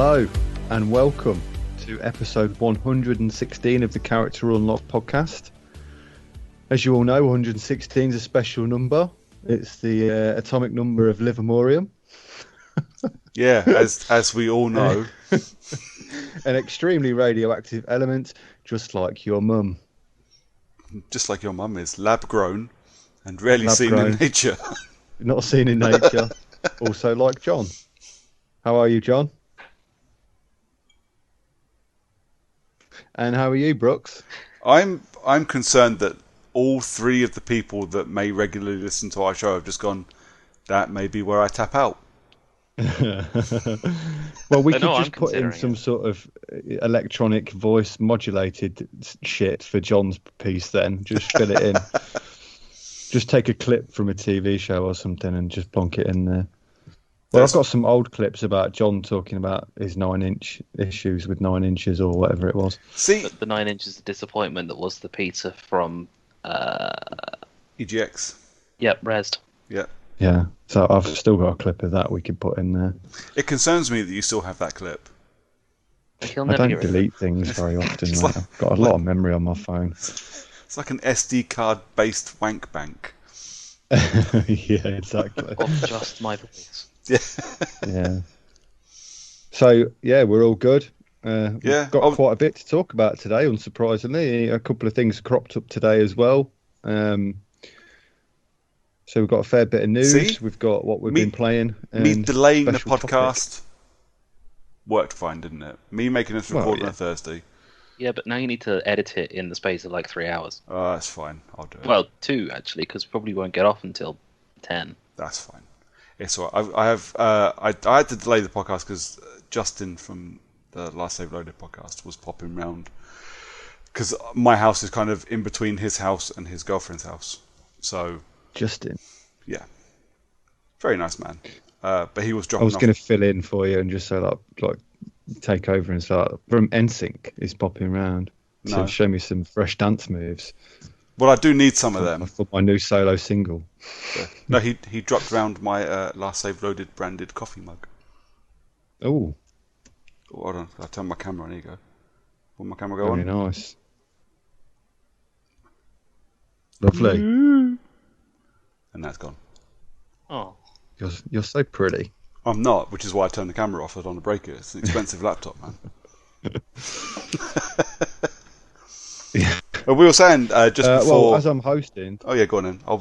Hello and welcome to episode 116 of the Character Unlock podcast. As you all know, 116 is a special number. It's the atomic number of Livermorium. Yeah, as we all know. An extremely radioactive element, just like your mum. Just like your mum is. Lab grown and rarely Lab seen grown. in nature. Not seen in nature. Also like John. How are you, John? And how are you, Brooks? I'm concerned that all three of the people that may regularly listen to our show have just gone, that may be where I tap out. Well, we could just put in some sort of electronic voice modulated shit for John's piece then. Just fill it in. Just take a clip from a TV show or something and just plonk it in there. Well, I've got some old clips about John talking about his 9-inch issues with 9 inches or whatever it was. See, but the 9 inches of disappointment that was the pizza from EGX. Yep, Rezzed. Yeah. Yeah, so I've still got a clip of that we could put in there. It concerns me that you still have that clip. I don't delete things very often, mate. I've got a lot of memory on my phone. It's like an SD card based wank bank. Yeah, exactly. Of just my voice. Yeah. Yeah. So, yeah, we're all good. We've got quite a bit to talk about today, unsurprisingly. A couple of things cropped up today as well. So we've got a fair bit of news. See? We've got what we've been playing. Me delaying the special podcast worked fine, didn't it? Me making us record on a Thursday. Yeah, but now you need to edit it in the space of like 3 hours. Oh, that's fine. I'll do it. Well, 2 actually, because we probably won't get off until 10. That's fine. It's all right. I had to delay the podcast because Justin from the Last Save Loaded podcast was popping round. Because my house is kind of in between his house and his girlfriend's house. So Justin. Yeah. Very nice man. But he was dropping I was going to fill in for you and just say like take over and start. From NSYNC is popping around to show me some fresh dance moves. Well, I do need some of them. For my new solo single. Yeah. No, he dropped round my Last Save Loaded branded coffee mug. Oh. Hold on, I'll turn my camera on. Here you go. Will my camera go on? Very nice. Lovely. And that's gone. Oh. You're so pretty. I'm not, which is why I turned the camera off. I don't want to break it. It's an expensive laptop, man. Well, we were saying just before. Well, as I'm hosting. Oh yeah, go on then. I'll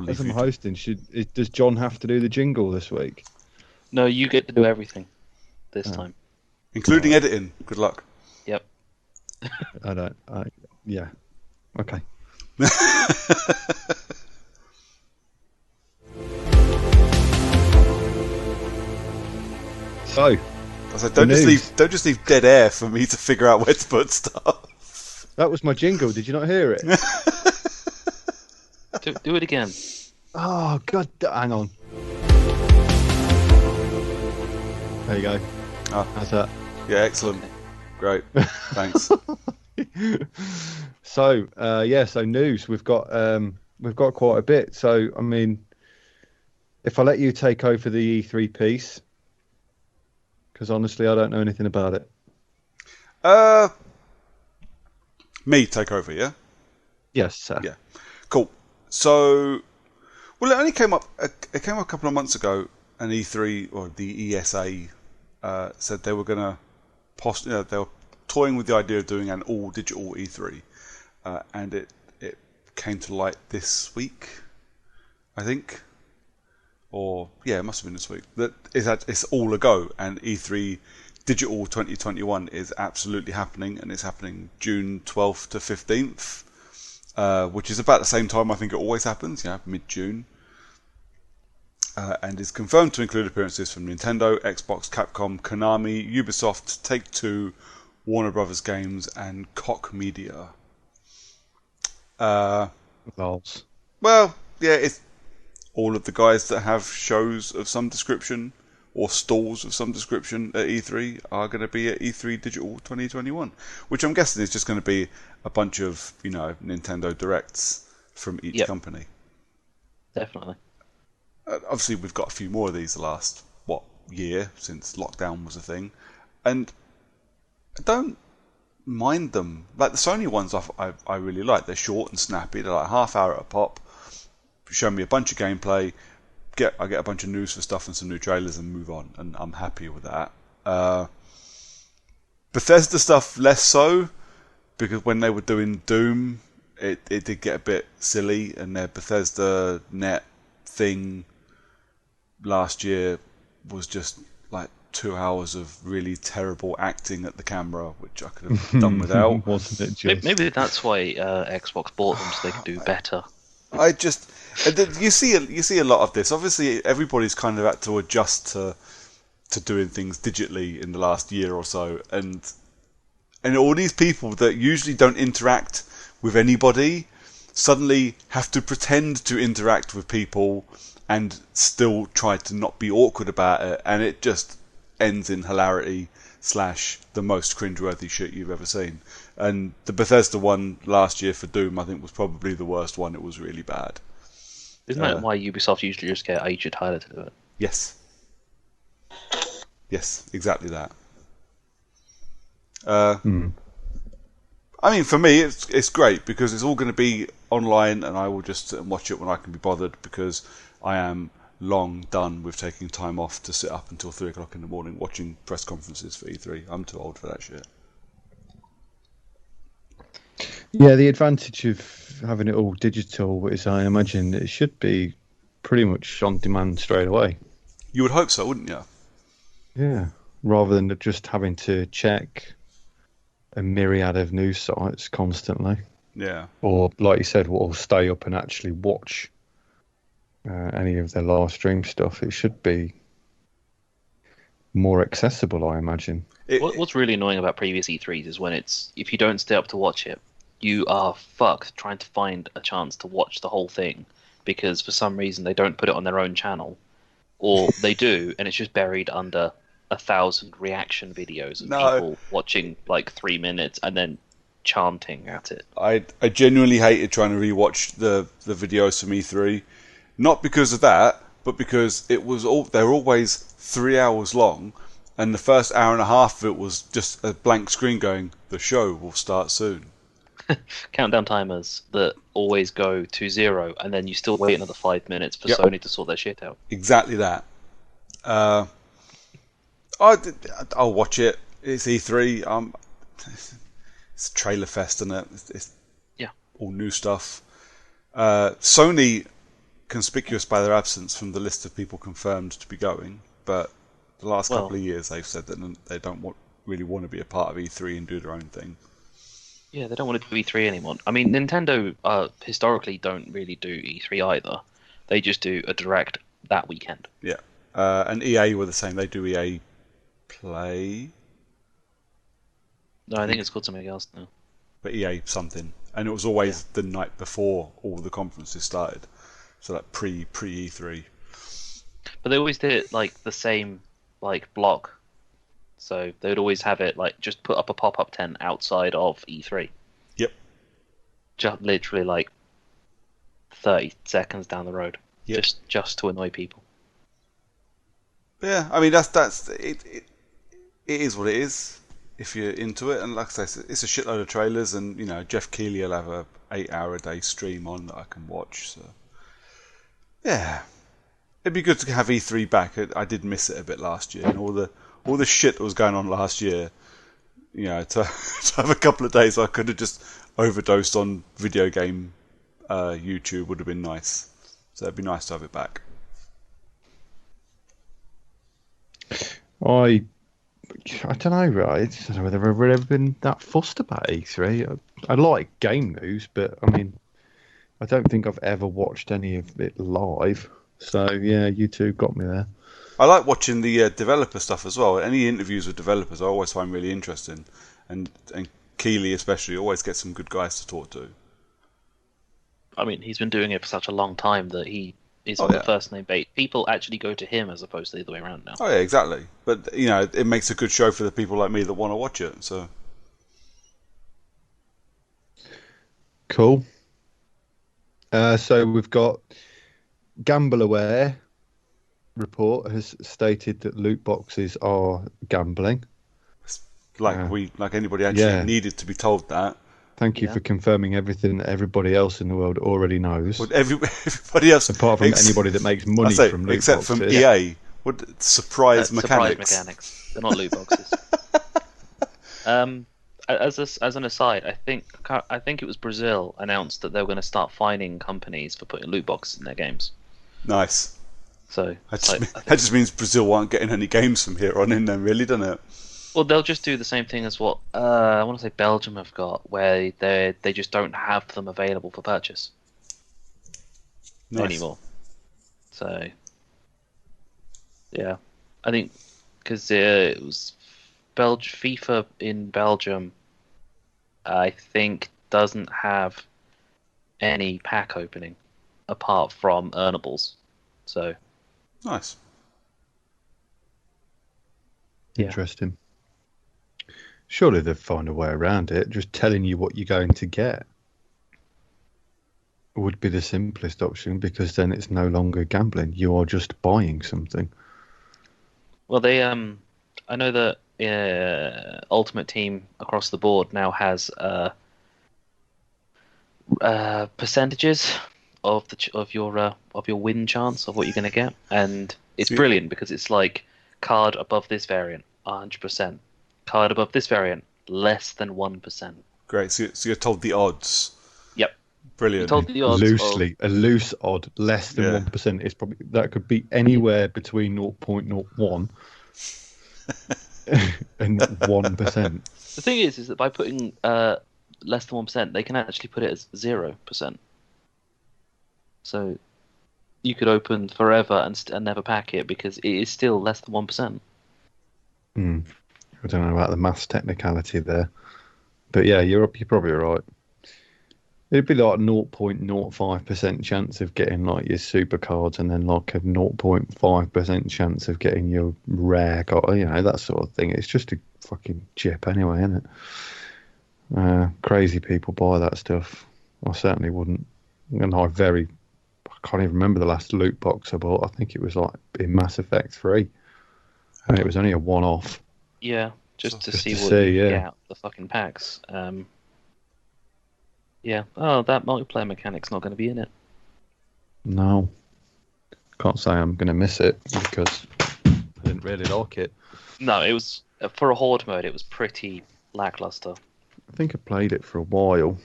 leave. As I'm hosting, does John have to do the jingle this week? No, you get to do everything this time, including editing. Good luck. Yep. Yeah. Okay. So, I said, don't just leave dead air for me to figure out where to put stuff. That was my jingle. Did you not hear it? do it again. Oh God! Hang on. There you go. Oh. How's that? Yeah, excellent. Okay. Great. Thanks. So so news. We've got quite a bit. So I mean, if I let you take over the E3 piece. Because honestly, I don't know anything about it. Me take over, yeah? Yes, sir. Yeah. Cool. So, well, it only came up. It came up a couple of months ago. An E3 or the ESA said they were going to they were toying with the idea of doing an all digital E3, and it came to light this week, I think. Or yeah, it must have been this week. It's all a go, and E3 Digital 2021 is absolutely happening, and it's happening June 12th to 15th, which is about the same time I think it always happens, mid-June, and is confirmed to include appearances from Nintendo, Xbox, Capcom, Konami, Ubisoft, Take-Two, Warner Brothers Games, and Koch Media. Well, yeah, it's all of the guys that have shows of some description or stalls of some description at E3 are going to be at E3 Digital 2021, which I'm guessing is just going to be a bunch of, Nintendo Directs from each company. Definitely. Obviously, we've got a few more of these the last, year since lockdown was a thing. and I don't mind them. Like the Sony ones, I really like. They're short and snappy. They're like half hour at a pop. Show me a bunch of gameplay. I get a bunch of news for stuff and some new trailers and move on, and I'm happy with that. Bethesda stuff less so, because when they were doing Doom, it did get a bit silly, and their Bethesda Net thing last year was just like 2 hours of really terrible acting at the camera, which I could have done without. Wasn't it just? Maybe that's why Xbox bought them, so they could do better. You see a lot of this. Obviously, everybody's kind of had to adjust to doing things digitally in the last year or so, and all these people that usually don't interact with anybody suddenly have to pretend to interact with people and still try to not be awkward about it, and it just ends in hilarity / the most cringeworthy shit you've ever seen. And the Bethesda one last year for Doom, I think, was probably the worst one. It was really bad. Isn't that why Ubisoft usually just get Age of Tyler to do it? Yes. Yes, exactly that. I mean, for me, it's great because it's all going to be online, and I will just sit and watch it when I can be bothered, because I am long done with taking time off to sit up until 3 o'clock in the morning watching press conferences for E3. I'm too old for that shit. Yeah, the advantage of having it all digital is, I imagine, it should be pretty much on demand straight away. You would hope so, wouldn't you? Yeah, rather than just having to check a myriad of news sites constantly. Yeah. Or, like you said, we'll stay up and actually watch any of their live stream stuff. It should be more accessible, I imagine. What's really annoying about previous E3s is when if you don't stay up to watch it, you are fucked trying to find a chance to watch the whole thing, because for some reason they don't put it on their own channel, or they do, and it's just buried under 1,000 reaction videos of people watching like 3 minutes and then chanting at it. I genuinely hated trying to rewatch the videos from E3, not because of that, but because they're always 3 hours long, and the first hour and a half of it was just a blank screen going, "The show will start soon." Countdown timers that always go to 0, and then you still wait another 5 minutes for Sony to sort their shit out. Exactly that. I'll watch it. It's E3. It's a trailer fest, isn't it? It's all new stuff. Sony, conspicuous by their absence from the list of people confirmed to be going, but the last couple of years they've said that they don't really want to be a part of E3 and do their own thing. Yeah, they don't want to do E3 anymore. I mean, Nintendo historically don't really do E3 either. They just do a direct that weekend. Yeah. And EA were the same. They do EA Play. No, I think it's called something else now. But EA something. And it was always the night before all the conferences started. So like pre E3. But they always did it like the same block. So they would always have it like just put up a pop-up tent outside of E3. Yep. Just literally like 30 seconds down the road. Yep. Just to annoy people. Yeah, I mean that's it. It is what it is if you're into it, and like I say, it's a shitload of trailers, and Jeff Keighley will have a 8-hour a day stream on that I can watch. So yeah, it'd be good to have E3 back. I did miss it a bit last year, and all the shit that was going on last year. To have a couple of days I could have just overdosed on video game YouTube would have been nice. So it'd be nice to have it back. I don't know, right? I don't know whether I've ever been that fussed about E3. I like game news, but I mean, I don't think I've ever watched any of it live. So yeah, you two got me there. I like watching the developer stuff as well. Any interviews with developers I always find really interesting, and Keighley especially always gets some good guys to talk to. I mean, he's been doing it for such a long time that he is on the first name base. People actually go to him as opposed to the other way around now. Oh yeah, exactly. But it makes a good show for the people like me that want to watch it. So cool. So we've got Gamble Aware report has stated that loot boxes are gambling. like anybody actually needed to be told that. Thank you for confirming everything that everybody else in the world already knows. Well, everybody else, apart from anybody that makes money from loot except boxes. from EA. What surprise mechanics? Surprise mechanics. They're not loot boxes. As an aside, I think it was Brazil announced that they were going to start fining companies for putting loot boxes in their games. Nice. So that just means Brazil aren't getting any games from here on in, then, really, doesn't it? Well, they'll just do the same thing as what I want to say Belgium have got, where they just don't have them available for purchase anymore. So, yeah, I think because it was FIFA in Belgium, I think doesn't have any pack opening apart from earnables. So nice. Interesting. Surely they'll find a way around it. Just telling you what you're going to get would be the simplest option, because then it's no longer gambling. You are just buying something. Well, they I know that Ultimate Team across the board now has percentages of your win chance of what you're going to get, and it's brilliant because it's like card above this variant 100%, card above this variant less than 1%. Great. So you're told the odds. Yep. Brilliant. You're told the odds loosely. A loose odd less than 1% is probably, that could be anywhere between 0.01 and 1%. The thing is that by putting less than 1%, they can actually put it as 0%. So you could open forever and never pack it because it is still less than 1%. I don't know about the maths technicality there, but yeah, you're probably right. It'd be like 0.05% chance of getting like your super cards, and then like a 0.5% chance of getting your rare card, that sort of thing. It's just a fucking chip anyway, isn't it? Crazy people buy that stuff. I certainly wouldn't. And I can't even remember the last loot box I bought. I think it was like in Mass Effect 3. And it was only a one-off. Yeah, just to see what you get out of the fucking packs. Yeah. Oh, that multiplayer mechanic's not going to be in it. No. Can't say I'm going to miss it because I didn't really like it. No, it was for a horde mode. It was pretty lackluster. I think I played it for a while.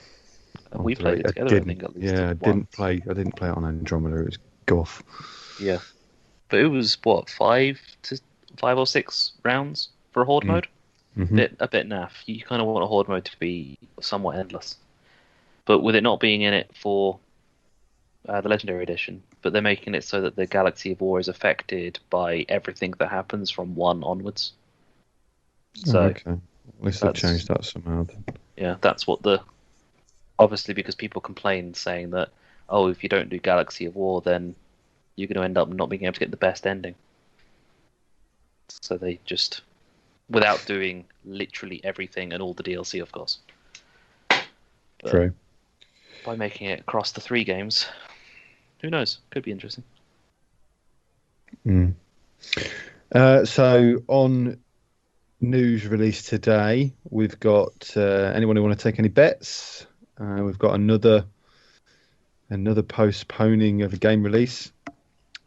We played it together. I think at least. Yeah, I didn't play it on Andromeda. It was guff. Yeah, but it was what 5 or 6 rounds for a horde mode. Mm-hmm. A bit naff. You kind of want a horde mode to be somewhat endless. But with it not being in it for the Legendary Edition, but they're making it so that the Galaxy of War is affected by everything that happens from 1 onwards. So, okay. At least they've changed that somehow. Then. Yeah, that's what obviously because people complained saying that, if you don't do Galaxy of War, then you're going to end up not being able to get the best ending. So they just, without doing literally everything and all the DLC, of course. But true. By making it across the 3 games, who knows? Could be interesting. So on news released today, we've got anyone who want to take any bets? We've got another postponing of a game release.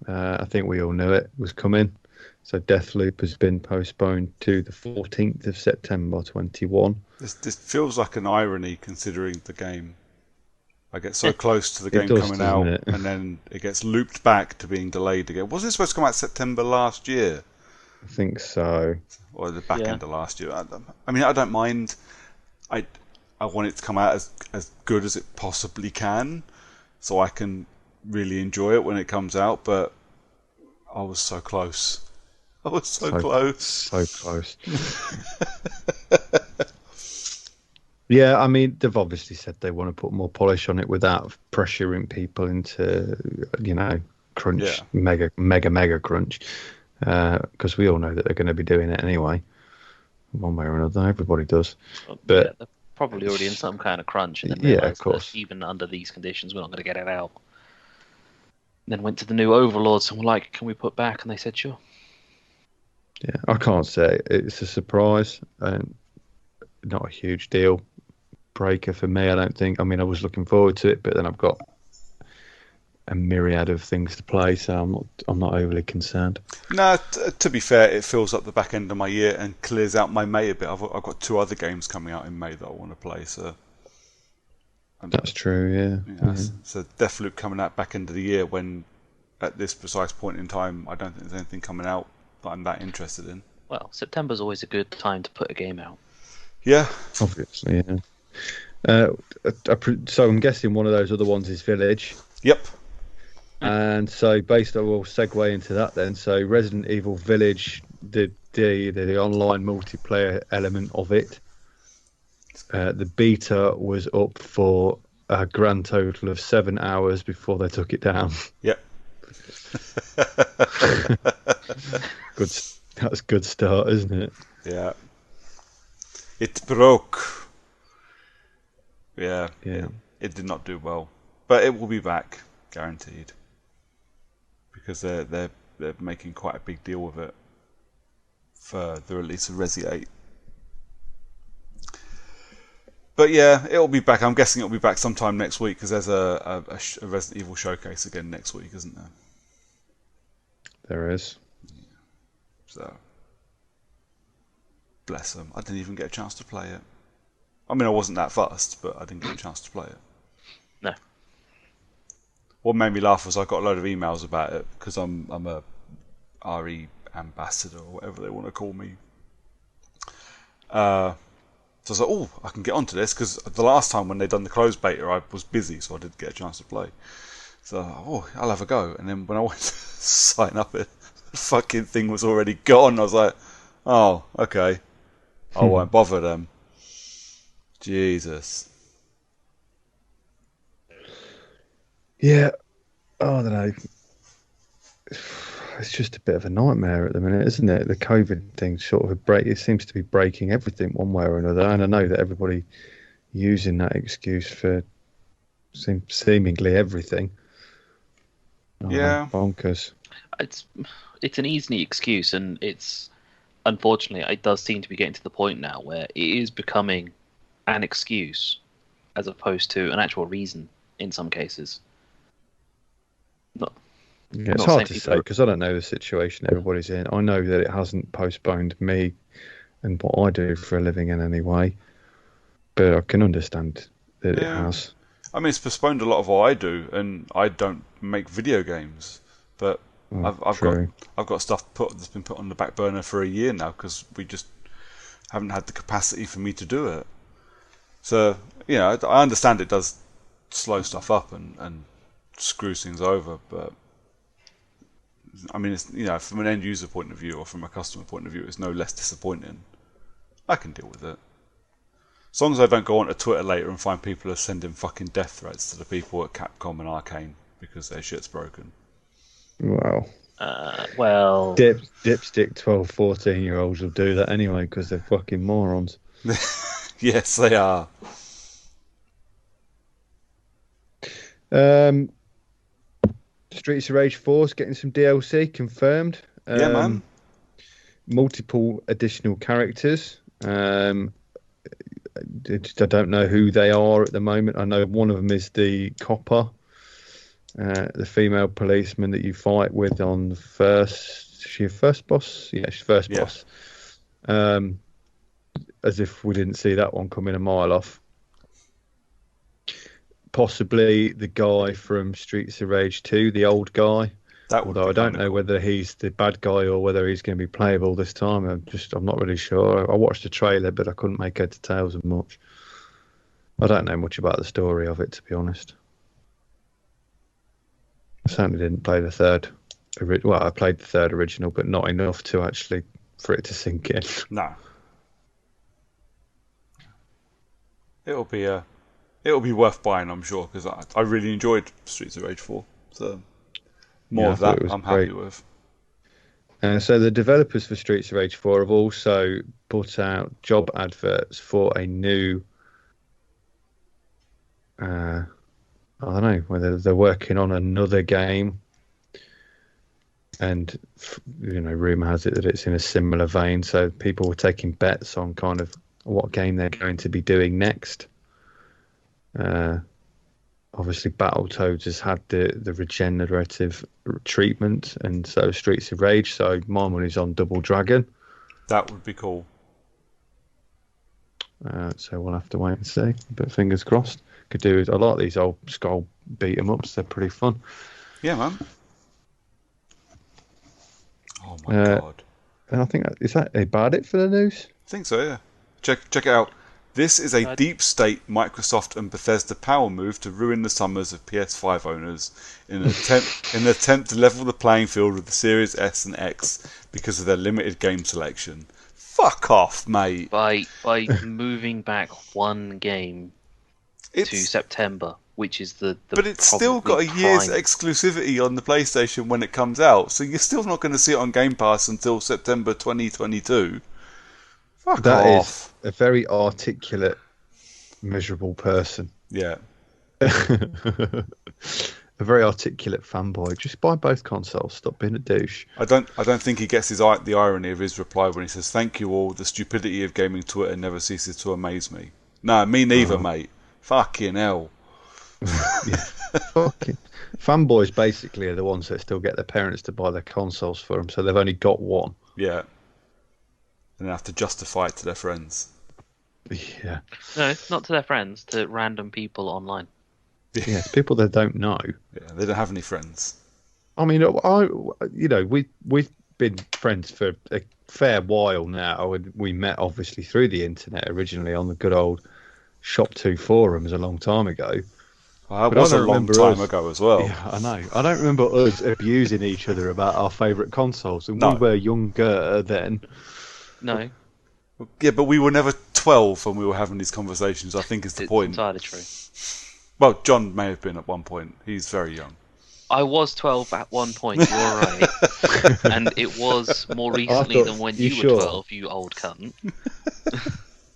I think we all knew it was coming. So Deathloop has been postponed to the 14th of September 21. This feels like an irony considering the game. I get so close to the game coming out, and then it gets looped back to being delayed again. Wasn't it supposed to come out September last year? I think so. Or the back end of last year. I mean, I don't mind. I want it to come out as good as it possibly can, so I can really enjoy it when it comes out, but I was so close. I was so close. So close. Yeah, I mean, they've obviously said they want to put more polish on it without pressuring people into, crunch, mega crunch. Because we all know that they're going to be doing it anyway, one way or another. Everybody does. But they're probably already in some kind of crunch, and then realised of course. that even under these conditions, we're not going to get it out. And then went to the new overlords and were like, "Can we put back?" And they said, "Sure." Yeah, I can't say it's a surprise. not a huge deal breaker for me. I don't think. I mean, I was looking forward to it, but then I've got a myriad of things to play, so I'm not overly concerned. No, to be fair, it fills up the back end of my year and clears out my May a bit. I've got 2 other games coming out in May that I want to play, so that's true. Yeah. So Deathloop coming out back end of the year, when at this precise point in time, I don't think there's anything coming out that I'm that interested in. Well, September's always a good time to put a game out. Yeah, obviously. Yeah. So I'm guessing one of those other ones is Village. Yep. And so based on, we'll segue into that then. So Resident Evil Village, the online multiplayer element of it, the beta was up for a grand total of 7 hours before they took it down. Yep. Good. That's a good start, isn't it? Yeah. It broke. Yeah. It did not do well, but it will be back, guaranteed. Because they're making quite a big deal with it for the release of Resi 8. But yeah, it'll be back. I'm guessing it'll be back sometime next week, because there's a Resident Evil showcase again next week, isn't there? There is. Yeah. So, bless them. I didn't even get a chance to play it. I mean, I wasn't that fussed, but I didn't get a chance to play it. No. What made me laugh was I got a load of emails about it, because I'm a RE ambassador, or whatever they want to call me. So I was like, oh, I can get onto this, because the last time when they'd done the closed beta, I was busy, so I didn't get a chance to play. So, I'll have a go. And then when I went to sign up, the fucking thing was already gone. I was like, oh, okay. I won't bother them. Jesus. Yeah, I don't know. It's just a bit of a nightmare at the minute, isn't it? The COVID thing sort of it seems to be breaking everything one way or another. And I know that everybody using that excuse for seemingly everything. Yeah, bonkers. It's an easy excuse, and it's unfortunately it does seem to be getting to the point now where it is becoming an excuse as opposed to an actual reason in some cases. It's hard to say because I don't know the situation everybody's in. I know that it hasn't postponed me and what I do for a living in any way, but I can understand that it has. I mean, it's postponed a lot of what I do, and I don't make video games, but I've got stuff that's been put on the back burner for a year now because we just haven't had the capacity for me to do it. So I understand it does slow stuff up and screw things over, but I mean, it's, from an end user point of view or from a customer point of view, it's no less disappointing. I can deal with it. As long as I don't go onto Twitter later and find people are sending fucking death threats to the people at Capcom and Arcane because their shit's broken. Wow. Well... Dipstick 12, 14-year-olds will do that anyway because they're fucking morons. Yes, they are. Streets of Rage 4 is getting some DLC confirmed. Yeah, man. Multiple additional characters. I don't know who they are at the moment. I know one of them is the copper, the female policeman that you fight with on the first. Is she your first boss? Yeah, she's first boss. As if we didn't see that one coming a mile off. Possibly the guy from Streets of Rage 2, the old guy. Although I don't know whether he's the bad guy or whether he's going to be playable this time. I'm not really sure. I watched the trailer, but I couldn't make head to tails of much. I don't know much about the story of it, to be honest. I certainly didn't play the third. Well, I played the third original, but not enough to actually for it to sink in. No. It'll be worth buying, I'm sure, because I really enjoyed Streets of Rage 4. So more of that I'm happy with. So the developers for Streets of Rage 4 have also put out job adverts for a new... I don't know whether they're working on another game. And, rumour has it that it's in a similar vein. So people were taking bets on kind of what game they're going to be doing next. Obviously, Battletoads has had the regenerative treatment, and so Streets of Rage. So my money's on Double Dragon. That would be cool. So we'll have to wait and see. But fingers crossed. Could do. I like these old Skull beat 'em ups. They're pretty fun. Yeah, man. Oh my god. And I think is that about it for the news? I think so. Yeah. Check it out. This is a deep state Microsoft and Bethesda power move to ruin the summers of PS5 owners in an attempt to level the playing field with the Series S and X because of their limited game selection. Fuck off, mate. By moving back one game to September, which is the but it's still got a year's exclusivity on the PlayStation when it comes out, so you're still not going to see it on Game Pass until September 2022. Fuck off. That is a very articulate, miserable person. Yeah. A very articulate fanboy. Just buy both consoles. Stop being a douche. I don't think he gets the irony of his reply when he says, "Thank you all. The stupidity of gaming Twitter never ceases to amaze me." No, me neither, mate. Fucking hell. Fucking fanboys basically are the ones that still get their parents to buy their consoles for them, so they've only got one. Yeah. And they have to justify it to their friends. Yeah. No, not to their friends, to random people online. Yes, people they don't know. Yeah, they don't have any friends. I mean, we've been friends for a fair while now, and we met obviously through the internet originally on the good old Shop 2 forums a long time ago. Well, that was a long time ago as well. Yeah, I know. I don't remember us abusing each other about our favourite consoles, and we were younger then. No. Yeah, but we were never 12 when we were having these conversations, I think is the point. It's entirely true. Well, John may have been at one point. He's very young. I was 12 at one point, you're right. And it was more recently than when you were 12, you old cunt.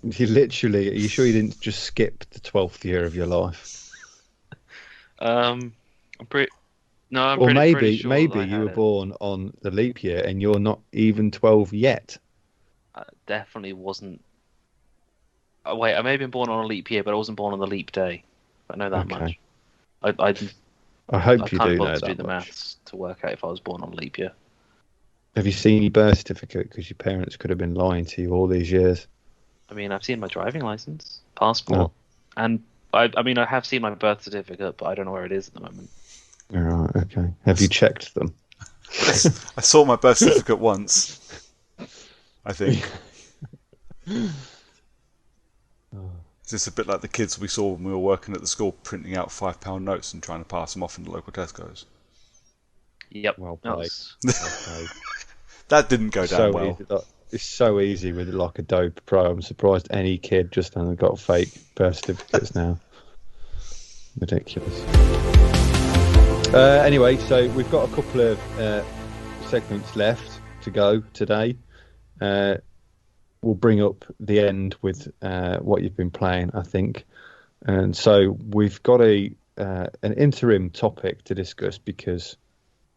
Are you sure you didn't just skip the 12th year of your life? I'm pretty sure maybe you were born on the leap year and you're not even 12 yet. I definitely wasn't. Wait, I may have been born on a leap year, but I wasn't born on the leap day. I know that much. I hope you do know that to do the much. maths to work out if I was born on a leap year. Have you seen your birth certificate? Because your parents could have been lying to you all these years. I mean, I've seen my driving license, passport, and I have seen my birth certificate, but I don't know where it is at the moment. All right, okay. Have you checked them? I saw my birth certificate once, I think. Is this a bit like the kids we saw when we were working at the school printing out £5 notes and trying to pass them off in the local Tesco's? Yep. Well played. That didn't go down well. It's so easy with like Adobe Pro. I'm surprised any kid just hasn't got fake birth certificates now. Ridiculous. Anyway, so we've got a couple of segments left to go today. We'll bring up the end with what you've been playing, I think. And so we've got an interim topic to discuss because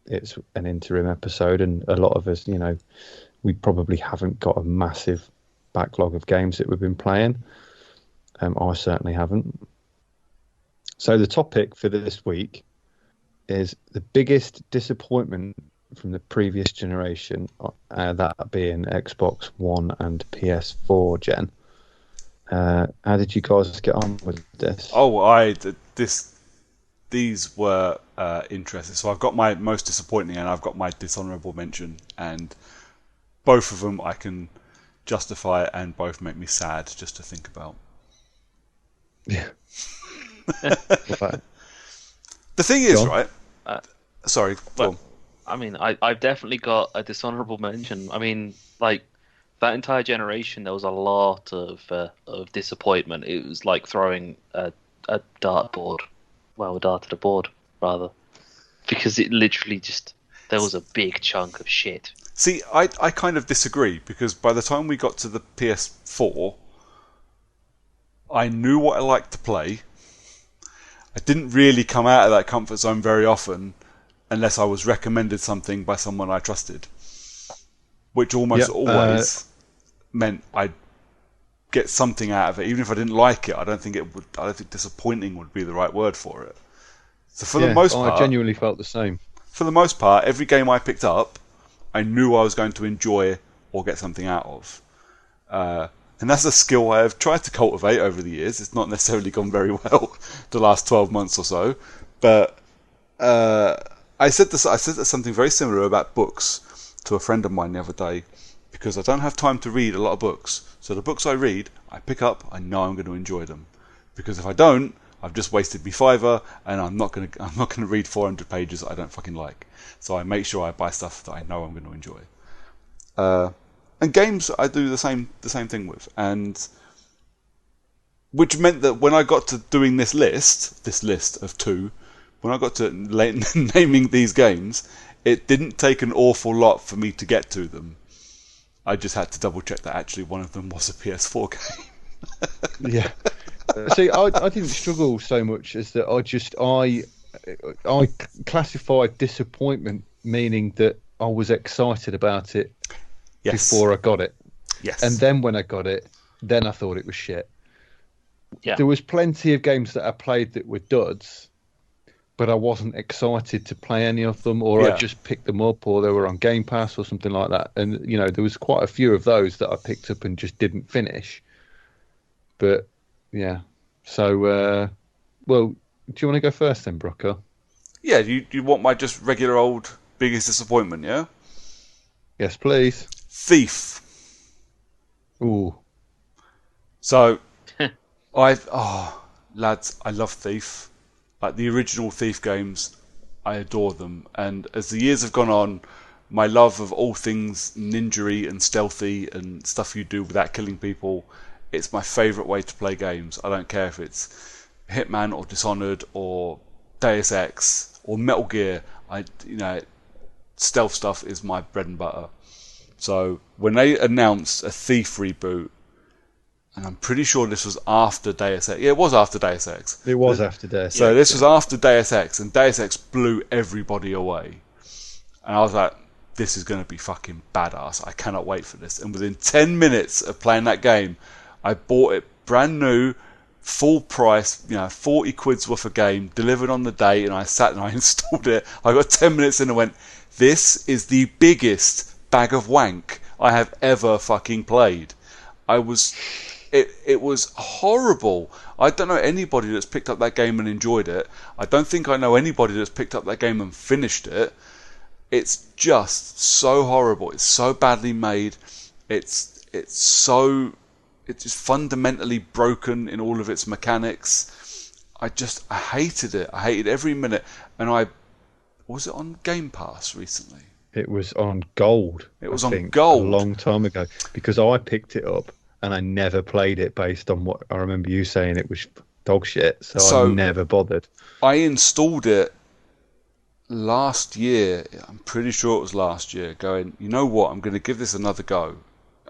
it's an interim episode, and a lot of us, we probably haven't got a massive backlog of games that we've been playing. I certainly haven't. So the topic for this week is the biggest disappointment from the previous generation, that being Xbox One and PS4 gen. How did you guys get on with this? These were interesting. So I've got my most disappointing and I've got my dishonourable mention, and both of them I can justify and both make me sad just to think about. Yeah. The thing is, right? Sorry. Well, I mean, I've definitely got a dishonourable mention. I mean, like, that entire generation, there was a lot of disappointment. It was like throwing a dartboard. Well, a dart at a board, rather. Because it literally just... There was a big chunk of shit. See, I kind of disagree, because by the time we got to the PS4, I knew what I liked to play. I didn't really come out of that comfort zone very often, unless I was recommended something by someone I trusted. Which almost always meant I'd get something out of it, even if I didn't like it. I don't think disappointing would be the right word for it. So for the most part, I genuinely felt the same. For the most part, every game I picked up, I knew I was going to enjoy or get something out of. And that's a skill I have tried to cultivate over the years. It's not necessarily gone very well the last 12 months or so. But I said something very similar about books to a friend of mine the other day, because I don't have time to read a lot of books. So the books I read, I pick up, I know I'm going to enjoy them. Because if I don't, I've just wasted me $5, and I'm not going to read 400 pages that I don't fucking like. So I make sure I buy stuff that I know I'm going to enjoy. And games I do the same thing with, and which meant that when I got to doing this list of 2, when I got to naming these games, it didn't take an awful lot for me to get to them. I just had to double check that actually one of them was a PS4 game. Yeah. See, I didn't struggle so much as that I classified disappointment, meaning that I was excited about it before I got it. Yes. And then when I got it, then I thought it was shit. Yeah. There was plenty of games that I played that were duds, but I wasn't excited to play any of them, or I just picked them up, or they were on Game Pass or something like that. And, you know, there was quite a few of those that I picked up and just didn't finish. But, yeah. So, well, do you want to go first then, Brooker? Yeah, you want my just regular old biggest disappointment, yeah? Yes, please. Thief. Ooh. So, lads, I love Thief. Like the original Thief games, I adore them. And as the years have gone on, my love of all things ninja-y and stealthy and stuff you do without killing people, it's my favourite way to play games. I don't care if it's Hitman or Dishonored or Deus Ex or Metal Gear. Stealth stuff is my bread and butter. So when they announced a Thief reboot, and I'm pretty sure this was after Deus Ex. Yeah, it was after Deus Ex. It was after Deus Ex. So this was after Deus Ex, and Deus Ex blew everybody away. And I was like, this is going to be fucking badass. I cannot wait for this. And within 10 minutes of playing that game, I bought it brand new, full price, 40 quid's worth of game, delivered on the day, and I sat and I installed it. I got 10 minutes in and went, this is the biggest bag of wank I have ever fucking played. It was horrible. I don't know anybody that's picked up that game and enjoyed it. I don't think I know anybody that's picked up that game and finished it. It's just so horrible. It's so badly made. It's just fundamentally broken in all of its mechanics. I hated it. I hated every minute. And was it on Game Pass recently? It was on Gold. It was on Gold a long time ago, because I picked it up and I never played it based on what I remember you saying it was dog shit. So I never bothered. I installed it last year. I'm pretty sure it was last year. Going, you know what? I'm going to give this another go.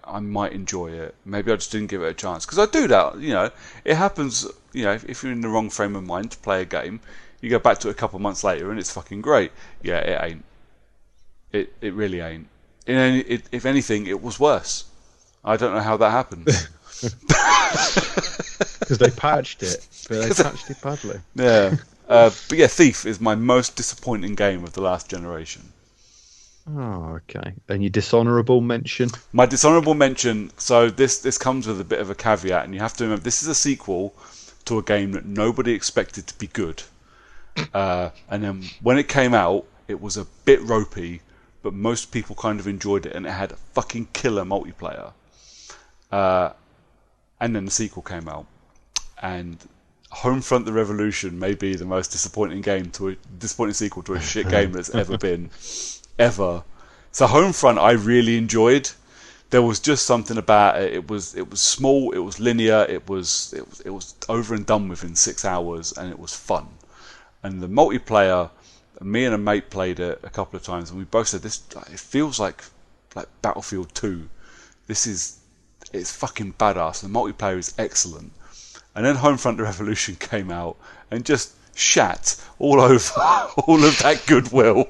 I might enjoy it. Maybe I just didn't give it a chance, because I do that. It happens. If you're in the wrong frame of mind to play a game, you go back to it a couple of months later and it's fucking great. Yeah, it ain't. It really ain't. If anything, it was worse. I don't know how that happened. Because they patched it. But they patched it badly. Yeah. But yeah, Thief is my most disappointing game of the last generation. Oh, okay. And your dishonourable mention? My dishonourable mention, so this comes with a bit of a caveat, and you have to remember, this is a sequel to a game that nobody expected to be good. And then when it came out, it was a bit ropey, but most people kind of enjoyed it, and it had a fucking killer multiplayer. And then the sequel came out, and Homefront: The Revolution may be the most disappointing sequel to a shit game that's ever been, ever. So Homefront I really enjoyed. There was just something about it. It was small, it was linear, it was over and done with in 6 hours, and it was fun. And the multiplayer, me and a mate played it a couple of times, and we both said, this, it feels like Battlefield 2. It's fucking badass. The multiplayer is excellent. And then Homefront: The Revolution came out and just shat all over all of that goodwill.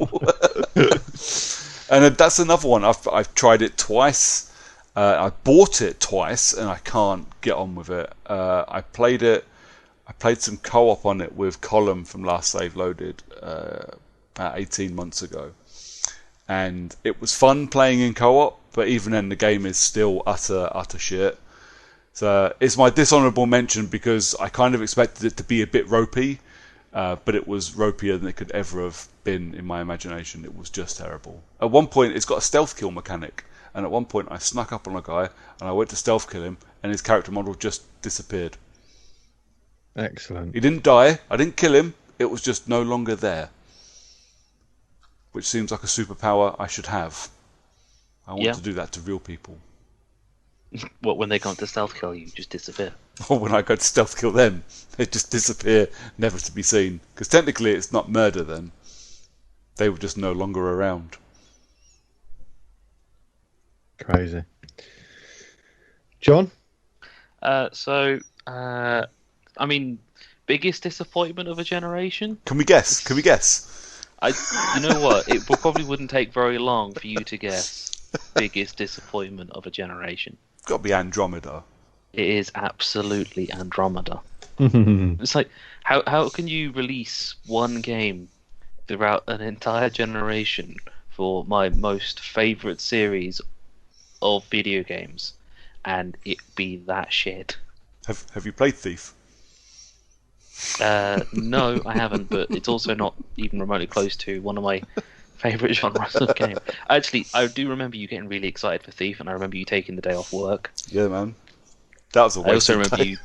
And that's another one. I've tried it twice. I bought it twice and I can't get on with it. I played some co-op on it with Column from Last Save Loaded about 18 months ago. And it was fun playing in co-op, but even then the game is still utter shit. So it's my dishonourable mention because I kind of expected it to be a bit ropey, but it was ropier than it could ever have been in my imagination. It was just terrible. At one point, it's got a stealth kill mechanic, and at one point I snuck up on a guy and I went to stealth kill him, and his character model just disappeared. Excellent. He didn't die. I didn't kill him. It was just no longer there, which seems like a superpower I should have. I want to do that to real people. What, when they come to stealth kill you, just disappear? Or when I go to stealth kill them, they just disappear, never to be seen. Because technically it's not murder then. They were just no longer around. Crazy. John? I mean, biggest disappointment of a generation? Can we guess? You know what? It probably wouldn't take very long for you to guess biggest disappointment of a generation. It's got to be Andromeda. It is absolutely Andromeda. It's like, how can you release one game throughout an entire generation for my most favourite series of video games and it be that shit? Have you played Thief? No, I haven't, but it's also not even remotely close to one of my favourite genres of game. Actually, I do remember you getting really excited for Thief, and I remember you taking the day off work. Yeah, man. That was a waste I also remember you.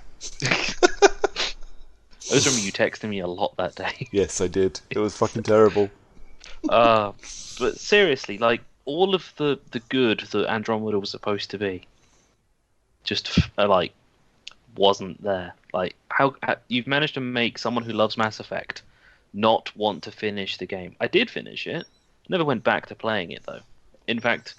I also remember you texting me a lot that day. Yes, I did. It was fucking terrible. But seriously, like all of the good that Andromeda was supposed to be, just like wasn't there. Like how you've managed to make someone who loves Mass Effect not want to finish the game. I did finish it. Never went back to playing it though. In fact,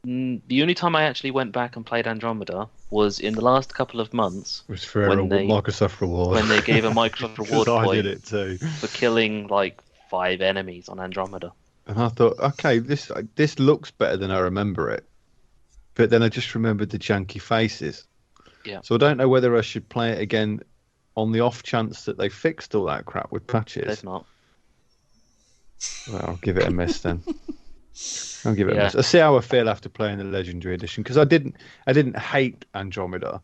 the only time I actually went back and played Andromeda was in the last couple of months. It was for a Microsoft reward. When they gave a Microsoft reward point I did it too. for killing like 5 enemies on Andromeda. And I thought, okay, this looks better than I remember it. But then I just remembered the janky faces. Yeah. So I don't know whether I should play it again on the off chance that they fixed all that crap with patches. They've not. Well, I'll give it a miss then. I'll give it a miss. I'll see how I feel after playing the Legendary Edition, because I didn't hate Andromeda.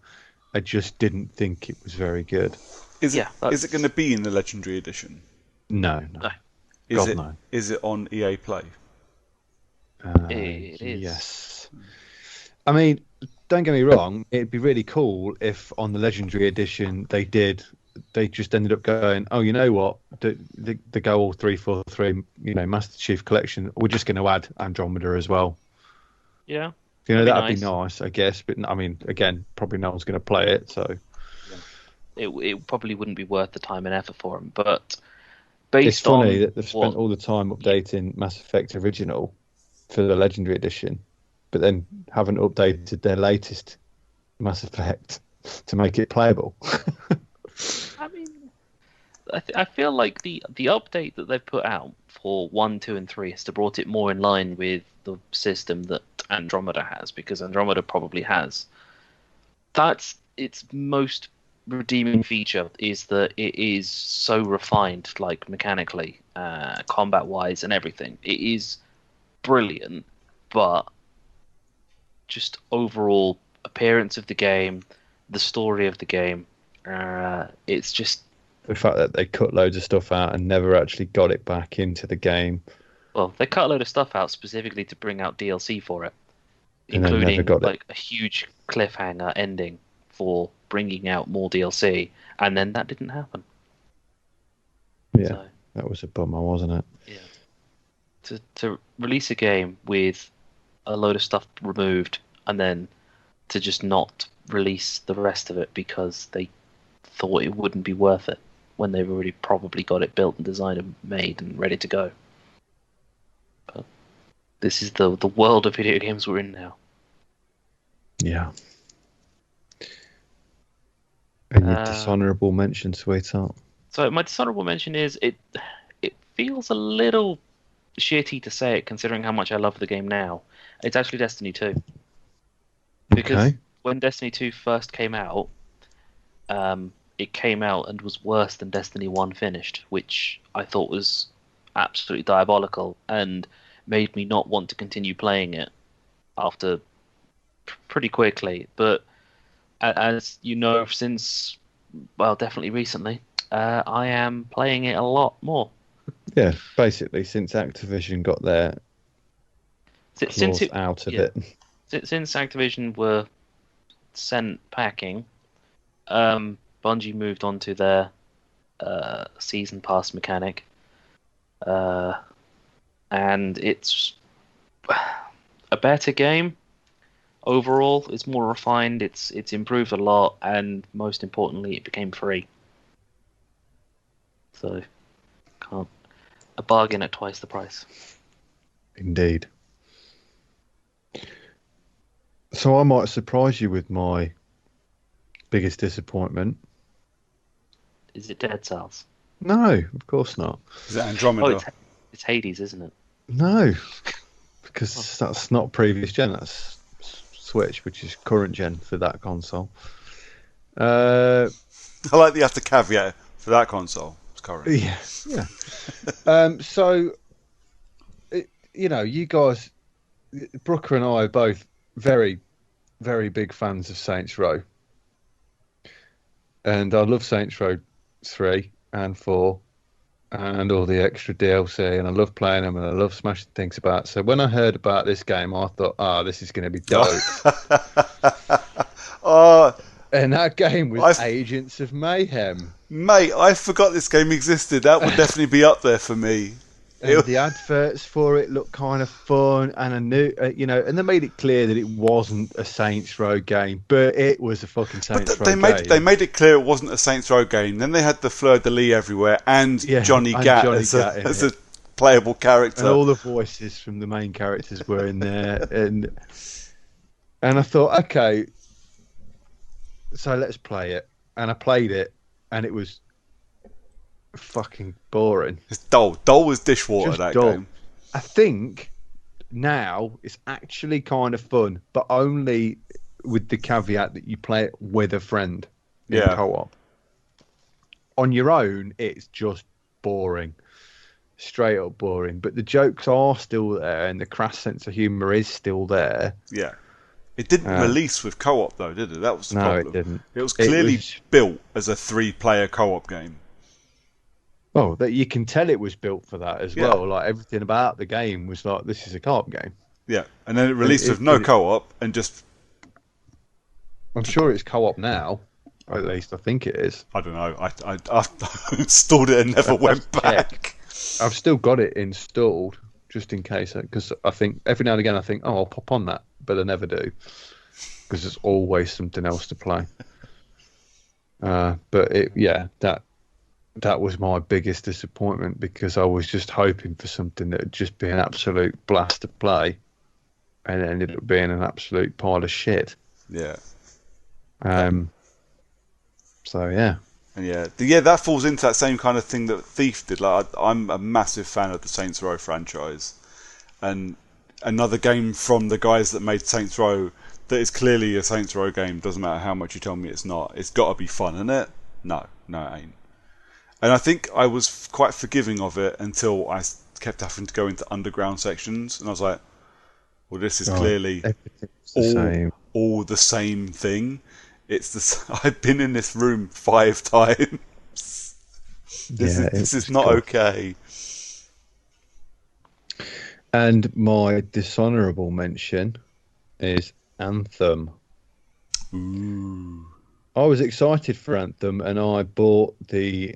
I just didn't think it was very good. Is it going to be in the Legendary Edition? No. No. Is it on EA Play? It is. Yes. I mean, don't get me wrong. It'd be really cool if on the Legendary Edition they just ended up going, oh, you know what? The go all 343, Master Chief Collection. We're just going to add Andromeda as well. Yeah. That'd be nice, I guess. But I mean, again, probably no one's going to play it, so it probably wouldn't be worth the time and effort for them. But it's funny that they've spent all the time updating Mass Effect Original for the Legendary Edition, but then haven't updated their latest Mass Effect to make it playable. I mean, I feel like the update that they've put out for 1, 2, and 3 has brought it more in line with the system that Andromeda has, because Andromeda probably has. That's its most redeeming feature, is that it is so refined, like mechanically, combat-wise, and everything. It is brilliant, but just overall appearance of the game, the story of the game, it's just the fact that they cut loads of stuff out and never actually got it back into the game. Well, they cut a load of stuff out specifically to bring out DLC for it, and including like a huge cliffhanger ending for bringing out more DLC, and then that didn't happen. Yeah, so, that was a bummer, wasn't it? Yeah. To release a game with a load of stuff removed, and then to just not release the rest of it because they thought it wouldn't be worth it when they've already probably got it built and designed and made and ready to go. But this is the world of video games we're in now. Yeah. And your dishonourable mention, sweetheart. So my dishonourable mention is it feels a little shitty to say it considering how much I love the game now. It's actually Destiny 2. Because when Destiny 2 first came out, it came out and was worse than Destiny 1 finished, which I thought was absolutely diabolical and made me not want to continue playing it after pretty quickly. But as you know, definitely recently, I am playing it a lot more. Yeah, basically since Activision got their claws out of it. Since Activision were sent packing, Bungie moved on to their season pass mechanic, and it's a better game overall. It's more refined. It's improved a lot, and most importantly, it became free. So, a bargain at twice the price. Indeed. So I might surprise you with my biggest disappointment. Is it Dead Cells? No, of course not. Is it Andromeda? Oh, it's Hades, isn't it? No, because that's not previous gen. That's Switch, which is current gen for that console. I like that you have to caveat for that console. It's current. Yeah. So, you guys, Brooker and I are both very, very big fans of Saints Row. And I love Saints Row 3 and 4 and all the extra DLC, and I love playing them and I love smashing things about. So when I heard about this game, I thought, this is going to be dope. And that game was Agents of Mayhem. Mate, I forgot this game existed. That would definitely be up there for me. And the adverts for it looked kind of fun, and I knew, and they made it clear that it wasn't a Saints Row game, but it was a fucking Saints Row game. They made it clear it wasn't a Saints Row game. Then they had the fleur-de-lis everywhere, and Johnny Gat as a playable character. And all the voices from the main characters were in there, and I thought, okay, so let's play it. And I played it, and it was fucking boring. It's dull. Dull as dishwater, Just that dull. game. I think now it's actually kind of fun, but only with the caveat that you play it with a friend in co-op. On your own, it's just boring. Straight up boring. But the jokes are still there, and the crass sense of humour is still there. Yeah. It didn't release with co-op, though, did it? That was the problem. No, it didn't. It was clearly built as a 3-player co-op game. Oh, that you can tell it was built for that as well. Like everything about the game was like, this is a co-op game. Yeah, and then it released with no co-op and just. I'm sure it's co-op now. At least I think it is. I don't know. I installed it and never went back. I've still got it installed just in case, because I think every now and again I think, I'll pop on that, but I never do because there's always something else to play. That was my biggest disappointment, because I was just hoping for something that would just be an absolute blast to play, and it ended up being an absolute pile of shit. Yeah. So yeah. And that falls into that same kind of thing that Thief did. Like, I'm a massive fan of the Saints Row franchise, and another game from the guys that made Saints Row that is clearly a Saints Row game. Doesn't matter how much you tell me it's not. It's got to be fun, isn't it? No, it ain't. And I think I was quite forgiving of it until I kept having to go into underground sections, and I was like, well, this is clearly all the same thing. I've been in this room 5 times. This is not okay. And my dishonourable mention is Anthem. Ooh. I was excited for Anthem, and I bought the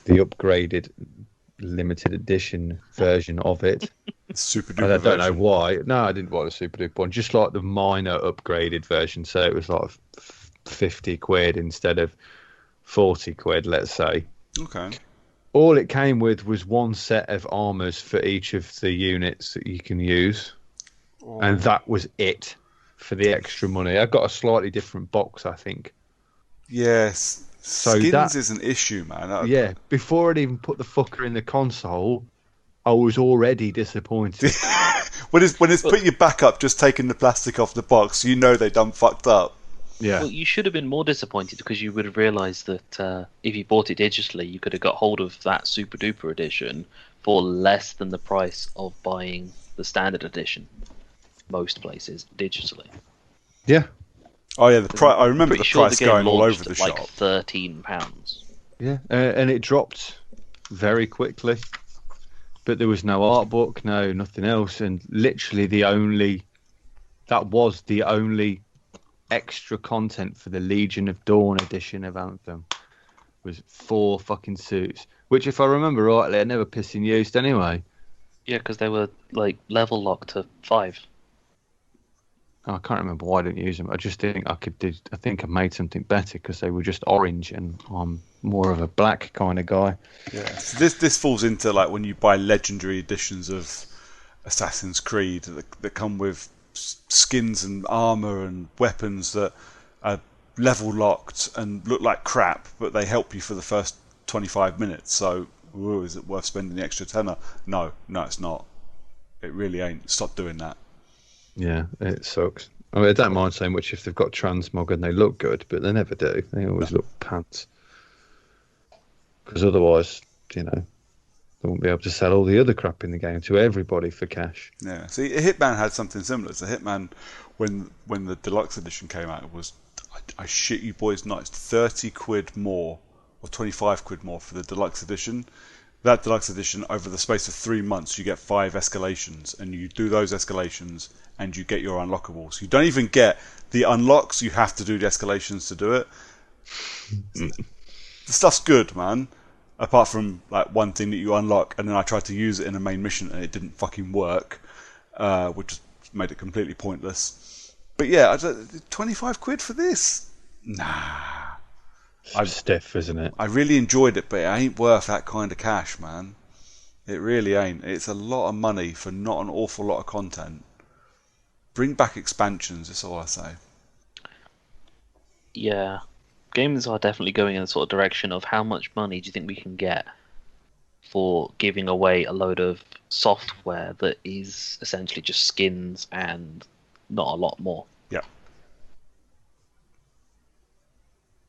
upgraded limited edition version of it. Super duper I don't know why. No, I didn't buy the super duper one. Just like the minor upgraded version, so it was like 50 quid instead of 40 quid, let's say. Okay. All it came with was one set of armors for each of the units that you can use, and that was it. For the extra money, I got a slightly different box, I think. Yes, so skins is an issue, man. Before I'd even put the fucker in the console, I was already disappointed. when it's put your back up, just taking the plastic off the box, you know they done fucked up. Yeah. Well, you should have been more disappointed because you would have realised that if you bought it digitally, you could have got hold of that Super Duper edition for less than the price of buying the standard edition. Most places digitally. Yeah. Oh yeah, the price. I remember the Sure price going all over the like shop. £13. Yeah, and it dropped very quickly. But there was no art book, nothing else, and literally that was the only extra content for the Legion of Dawn edition of Anthem was 4 fucking suits, which, if I remember rightly, are never pissing used anyway. Yeah, because they were like level locked to 5. Oh, I can't remember why I didn't use them. I just think I made something better because they were just orange, and I'm more of a black kind of guy. Yeah, so this falls into like when you buy legendary editions of Assassin's Creed that come with skins and armor and weapons that are level locked and look like crap, but they help you for the first 25 minutes. So, is it worth spending the extra tenner? No, it's not. It really ain't. Stop doing that. Yeah, it sucks. I mean, I don't mind so much if they've got transmog and they look good, but they never do. They always look pants. Because otherwise, they won't be able to sell all the other crap in the game to everybody for cash. Yeah. See, Hitman had something similar. So Hitman, when the deluxe edition came out, it was, I shit you boys not, it's 30 quid more or 25 quid more for the deluxe edition. That deluxe edition, over the space of 3 months, you get 5 escalations, and you do those escalations, and you get your unlockables. You don't even get the unlocks; you have to do the escalations to do it. The stuff's good, man. Apart from like one thing that you unlock, and then I tried to use it in a main mission, and it didn't fucking work, which made it completely pointless. But yeah, 25 quid for this? Nah. Stiff, isn't it? I really enjoyed it, but it ain't worth that kind of cash, man. It really ain't. It's a lot of money for not an awful lot of content. Bring back expansions, that's all I say. Yeah. Games are definitely going in the sort of direction of how much money do you think we can get for giving away a load of software that is essentially just skins and not a lot more. Yeah.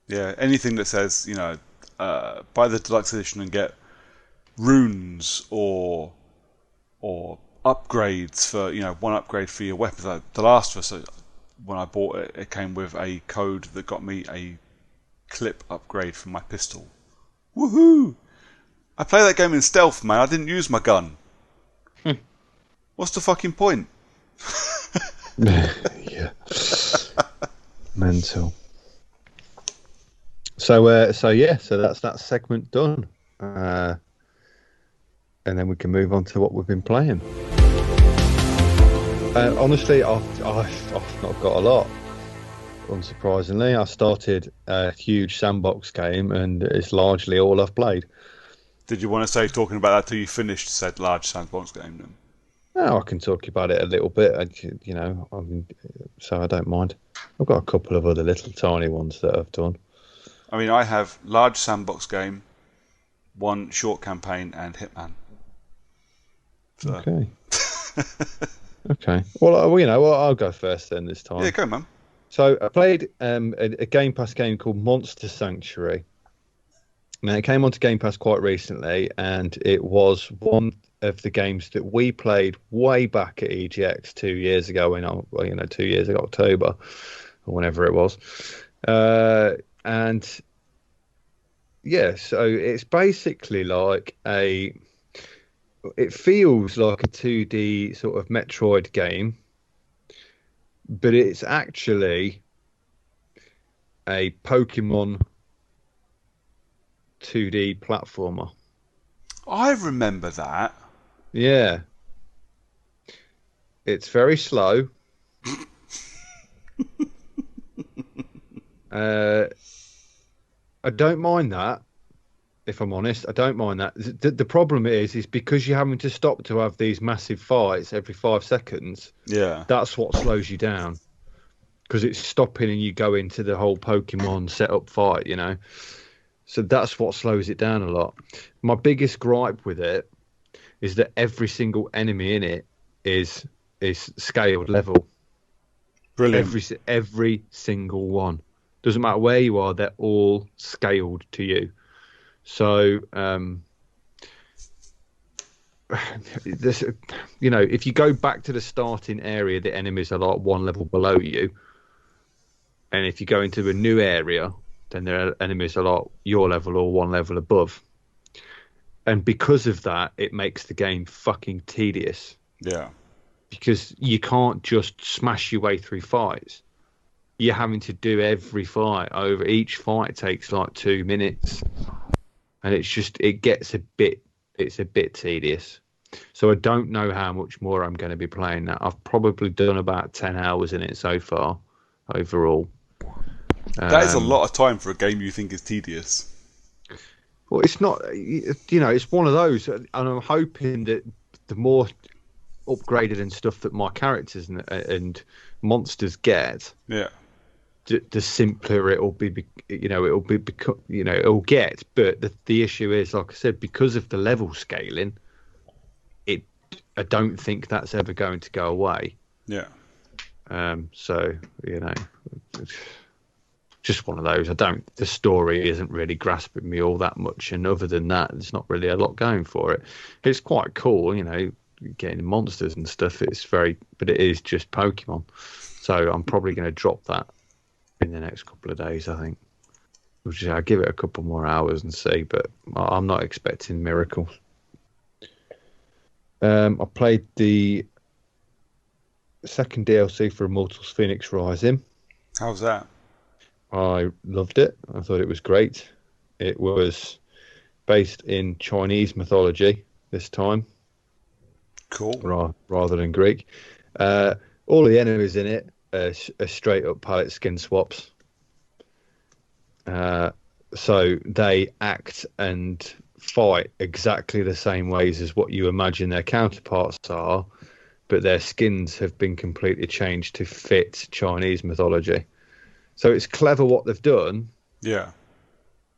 Yeah, anything that says, buy the deluxe edition and get runes or upgrades for, one upgrade for your weapons. Like The Last of Us, when I bought it, it came with a code that got me a clip upgrade for my pistol. Woohoo! I play that game in stealth, man. I didn't use my gun. What's the fucking point? Yeah. Mental. So that's that segment done, and then we can move on to what we've been playing. Honestly, I've not got a lot. Unsurprisingly, I started a huge sandbox game, and it's largely all I've played. Did you want to say talking about that till you finished said large sandbox game then? No, I can talk about it a little bit. So I don't mind. I've got a couple of other little tiny ones that I've done. I mean, I have large sandbox game, one short campaign, and Hitman. So. Okay. Okay. Well, I'll go first then this time. Yeah, go, man. So I played a Game Pass game called Monster Sanctuary. Now, it came onto Game Pass quite recently, and it was one of the games that we played way back at EGX 2 years ago, 2 years ago, October, or whenever it was. And yeah, so it's basically like it feels like a 2D sort of Metroid game, but it's actually a Pokemon 2D platformer. I remember that. Yeah. It's very slow. I don't mind that, if I'm honest. I don't mind that. The problem is because you're having to stop to have these massive fights every 5 seconds. Yeah. That's what slows you down. Because it's stopping and you go into the whole Pokemon setup fight, So that's what slows it down a lot. My biggest gripe with it is that every single enemy in it is is scaled level. Brilliant. Every single one. Doesn't matter where you are, they're all scaled to you. So, this, if you go back to the starting area, the enemies are like one level below you. And if you go into a new area, then their enemies are like your level or one level above. And because of that, it makes the game fucking tedious. Yeah. Because you can't just smash your way through fights. You're having to do every fight over. Each fight takes like 2 minutes, and it gets a bit tedious. So I don't know how much more I'm going to be playing that. I've probably done about 10 hours in it so far, overall. That is a lot of time for a game you think is tedious. Well, it's not. It's one of those, and I'm hoping that the more upgraded and stuff that my characters and monsters get, the simpler it'll be. It'll get. But the issue is, like I said, because of the level scaling, I don't think that's ever going to go away. Yeah. So just one of those. The story isn't really grasping me all that much, and other than that, there's not really a lot going for it. It's quite cool, getting monsters and stuff. But it is just Pokemon. So I'm probably going to drop that in the next couple of days, I think. I'll give it a couple more hours and see, but I'm not expecting miracles. I played the second DLC for Immortals Phoenix Rising. How's that? I loved it. I thought it was great. It was based in Chinese mythology this time. Cool. Rather than Greek. All the enemies in it are straight up palette skin swaps. So they act and fight exactly the same ways as what you imagine their counterparts are, but their skins have been completely changed to fit Chinese mythology. So it's clever what they've done. Yeah.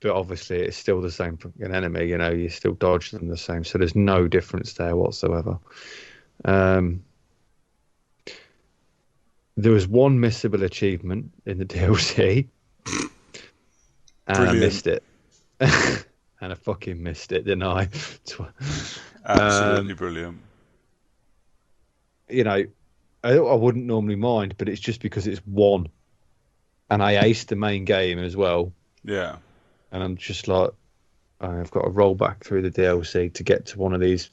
But obviously it's still the same fucking enemy, you still dodge them the same. So there's no difference there whatsoever. There was one missable achievement in the DLC. And I missed it. And I fucking missed it, didn't I? Absolutely brilliant. I wouldn't normally mind, but it's just because it's one. And I aced the main game as well. Yeah. And I'm just like, I've got to roll back through the DLC to get to one of these.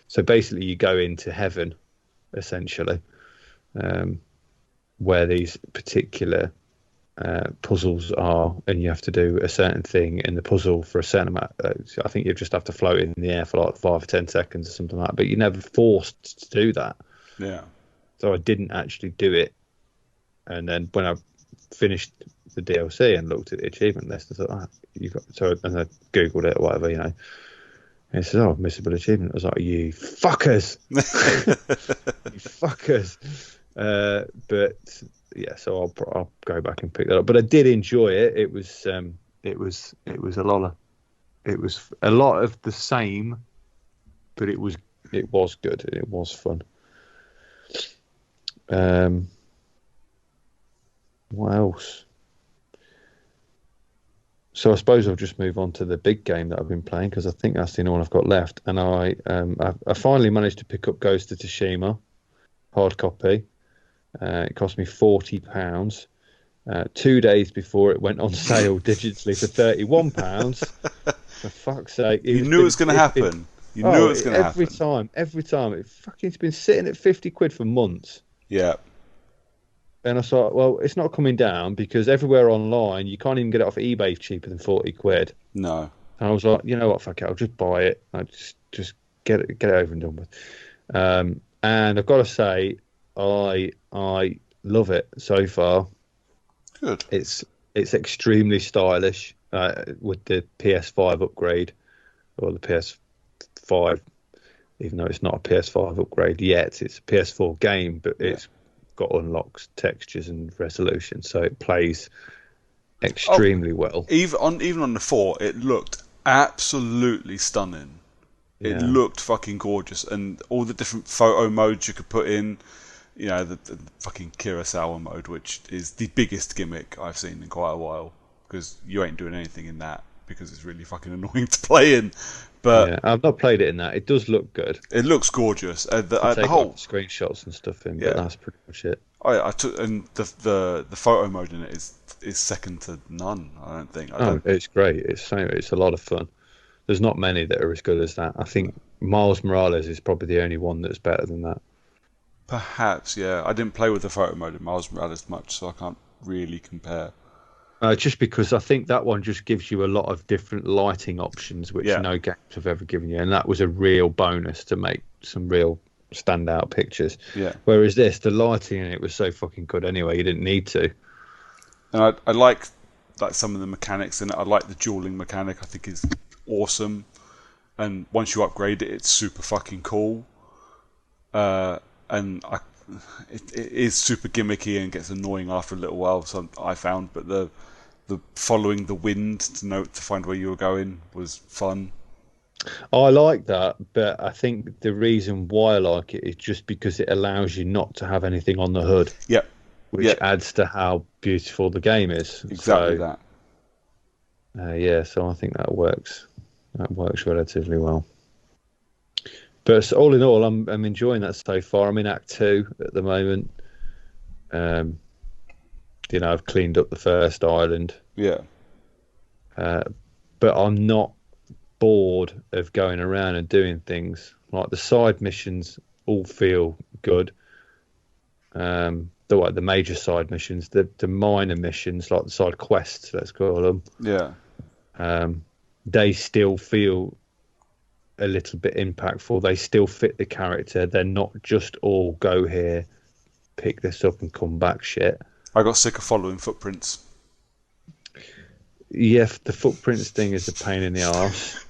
So basically you go into heaven, essentially, where these particular puzzles are, and you have to do a certain thing in the puzzle for a certain amount. I think you just have to float in the air for like 5 or 10 seconds or something like that, but you're never forced to do that. Yeah. So I didn't actually do it. And then when I finished the DLC and looked at the achievement list, I thought, and I Googled it or whatever, and it says, missable achievement. I was like, you fuckers. You fuckers. But yeah, so I'll go back and pick that up. But I did enjoy it. It was a lot of the same, but it was good. It was fun. What else? So I suppose I'll just move on to the big game that I've been playing, because I think that's the only one I've got left. And I finally managed to pick up Ghost of Tsushima hard copy. It cost me £40. 2 days before it went on sale digitally for £31. For fuck's sake! You knew it was going to happen. You knew it was going to happen. Every time. It's been sitting at 50 quid for months. Yeah. And I thought, well, it's not coming down, because everywhere online you can't even get it off eBay cheaper than 40 quid. No. And I was like, you know what, fuck it, I'll just buy it. I just get it over and done with. And I've got to say, I love it so far. Good. It's extremely stylish with the PS5 upgrade, or the PS5, even though it's not a PS5 upgrade yet. It's a PS4 game, but it's got unlocked textures and resolution, so it plays extremely well. Even on the 4, it looked absolutely stunning. It looked fucking gorgeous, and all the different photo modes you could put in. You know, the fucking Kurosawa mode, which is the biggest gimmick I've seen in quite a while, because you ain't doing anything in that because it's really fucking annoying to play in. But yeah, I've not played it in that. It does look good. It looks gorgeous. The whole screenshots and stuff in, but that's pretty much it. I took, and the photo mode in it is second to none. I don't think. It's great. It's a lot of fun. There's not many that are as good as that. I think Miles Morales is probably the only one that's better than that. Perhaps, yeah. I didn't play with the photo mode in Miles Morales much, so I can't really compare. Just because I think that one just gives you a lot of different lighting options, which no games have ever given you, and that was a real bonus to make some real standout pictures. Yeah. Whereas the lighting in it was so fucking good anyway, you didn't need to. And I like some of the mechanics in it. I like the dueling mechanic. I think is awesome. And once you upgrade it, it's super fucking cool. And it is super gimmicky and gets annoying after a little while. So I found, but the following the wind to find where you were going was fun. I like that, but I think the reason why I like it is just because it allows you not to have anything on the hood. Yep. Which adds to how beautiful the game is. Exactly that. So I think that works. That works relatively well. But all in all, I'm enjoying that so far. I'm in Act 2 at the moment. I've cleaned up the first island. Yeah. But I'm not bored of going around and doing things. Like the side missions all feel good. The major side missions, the minor missions, like the side quests, let's call them. Yeah. They still feel a little bit impactful. They still fit the character. They're not just all go here, pick this up and come back shit. I got sick of following footprints. Yeah, the footprints thing is a pain in the arse.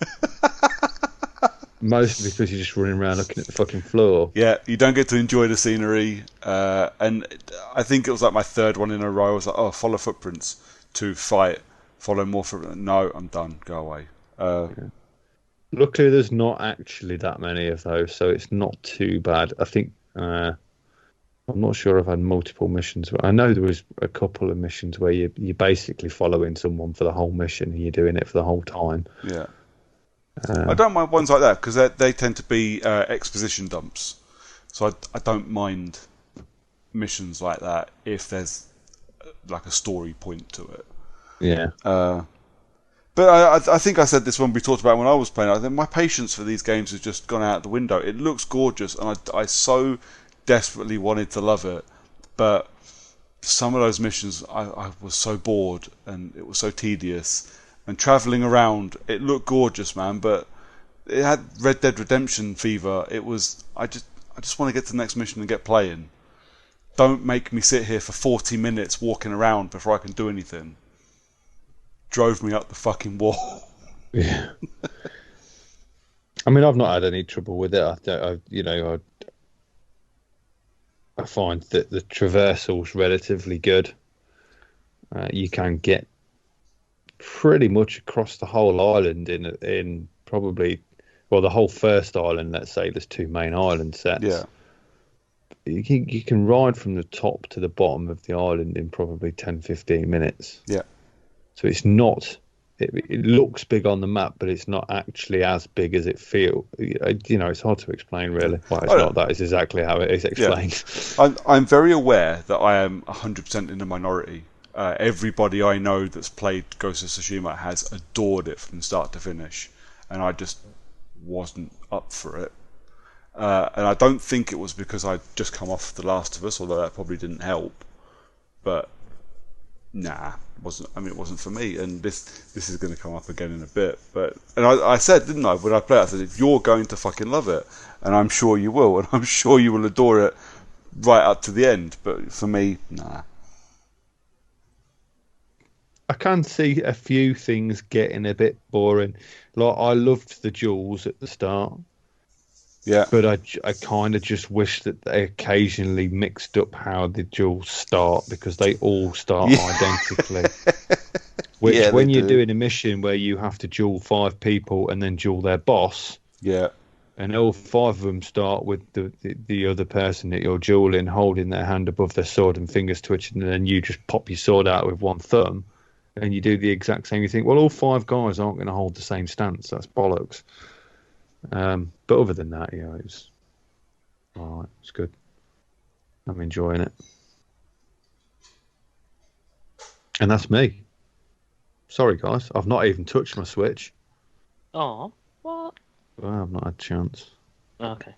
Mostly because you're just running around looking at the fucking floor. Yeah, you don't get to enjoy the scenery. And I think it was like my third one in a row. I was like, follow footprints to fight. Follow more footprints. No, I'm done. Go away. Luckily, there's not actually that many of those, so it's not too bad. I think I'm not sure I've had multiple missions, but I know there was a couple of missions where you're basically following someone for the whole mission and you're doing it for the whole time. Yeah. I don't mind ones like that because they tend to be exposition dumps. So I don't mind missions like that if there's like a story point to it. Yeah. But I think I said this when we talked about when I was playing. I think my patience for these games has just gone out the window. It looks gorgeous, and I so desperately wanted to love it, but some of those missions I was so bored and it was so tedious. And travelling around, it looked gorgeous, man, but it had Red Dead Redemption fever. It was I just want to get to the next mission and get playing. Don't make me sit here for 40 minutes walking around before I can do anything. Drove me up the fucking wall. Yeah. I mean, I've not had any trouble with it. I find that the traversal's relatively good. You can get pretty much across the whole island in probably, the whole first island. Let's say there's 2 main island sets. Yeah. You can ride from the top to the bottom of the island in probably 10-15 minutes. Yeah. So it's not. It looks big on the map, but it's not actually as big as it feels. It's hard to explain, really. Well, it's not. That is exactly how it is explained. Yeah. I'm very aware that I am 100% in the minority. Everybody I know that's played Ghost of Tsushima has adored it from start to finish, and I just wasn't up for it. And I don't think it was because I'd just come off The Last of Us, although that probably didn't help. But it wasn't for me. And this is going to come up again in a bit. And I said, didn't I, when I played it, I said, you're going to fucking love it, and I'm sure you will, and I'm sure you will adore it right up to the end. But for me, nah. I can see a few things getting a bit boring. Like, I loved the duels at the start. Yeah. But I kind of just wish that they occasionally mixed up how the duels start, because they all start identically. Which, when you're doing a mission where you have to duel 5 people and then duel their boss, And all 5 of them start with the other person that you're dueling holding their hand above their sword and fingers twitching, and then you just pop your sword out with one thumb and you do the exact same. You think, well, all 5 guys aren't going to hold the same stance. That's bollocks. But other than that, yeah, it's all right. It's good. I'm enjoying it. And that's me. Sorry, guys. I've not even touched my Switch. Oh, what? Well, I've not had a chance. Okay.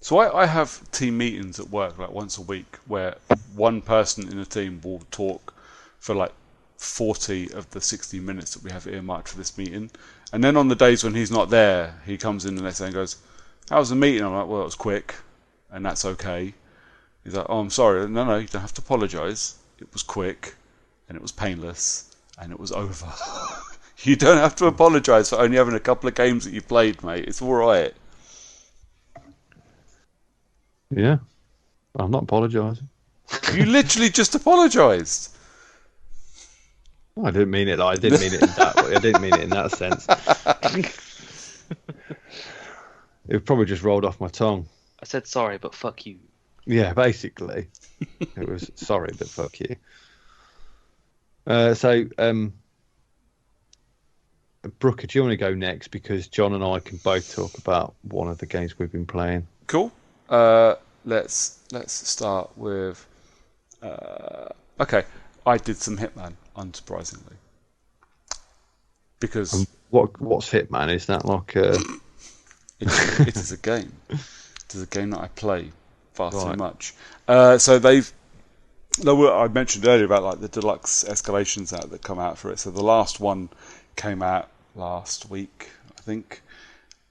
So I have team meetings at work like once a week where one person in the team will talk for like 40 of the 60 minutes that we have earmarked for this meeting. And then on the days when he's not there, he comes in the next day and goes, "How was the meeting?" I'm like, "Well, it was quick, and that's okay." He's like, "Oh, I'm sorry." No, you don't have to apologise. It was quick, and it was painless, and it was over. You don't have to apologise for only having a couple of games that you played, mate. It's all right. Yeah, I'm not apologising. You literally just apologised. I didn't mean it. I didn't mean it in that way. I didn't mean it in that sense. It probably just rolled off my tongue. I said sorry, but fuck you. Yeah, basically, it was sorry, but fuck you. Brooker, do you want to go next? Because John and I can both talk about one of the games we've been playing. Cool. Let's start with. Okay, I did some Hitman, unsurprisingly, because what's Hitman? Is that like a? It is a game. It is a game that I play far too much. So I mentioned earlier about like the deluxe escalations that come out for it. So the last one came out last week, I think,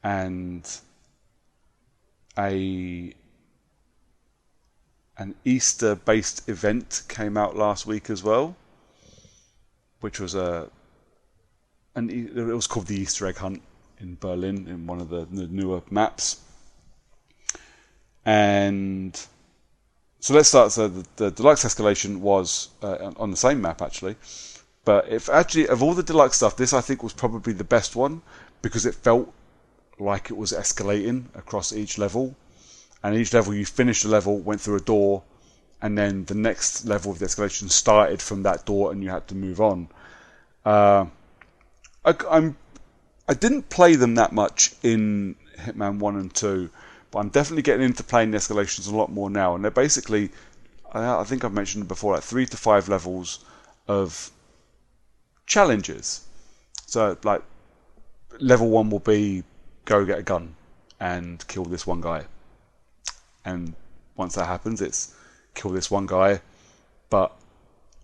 and an Easter-based event came out last week as well, which was it was called the Easter egg hunt in Berlin in one of the newer maps. And so let's start. So the deluxe escalation was on the same map actually, but if actually of all the deluxe stuff, this I think was probably the best one because it felt like it was escalating across each level. And each level, you finished the level, went through a door, and then the next level of the escalation started from that door, and you had to move on. I didn't play them that much in Hitman 1 and 2, but I'm definitely getting into playing the escalations a lot more now. And they're basically, I think I've mentioned before, like 3 to 5 levels of challenges. So, like, level 1 will be go get a gun and kill this one guy. And once that happens, it's kill this one guy, but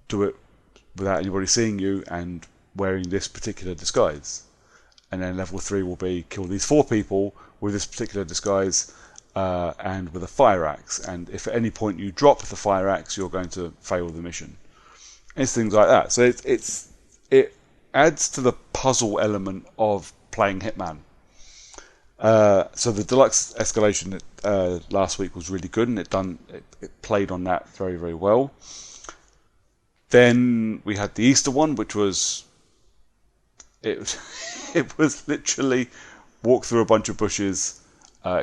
do it without anybody seeing you and wearing this particular disguise. And then level 3 will be kill these 4 people with this particular disguise and with a fire axe. And if at any point you drop the fire axe, you're going to fail the mission. It's things like that. So it adds to the puzzle element of playing Hitman. So the deluxe escalation last week was really good, and it played on that very, very well. Then we had the Easter one, which was it was literally walk through a bunch of bushes,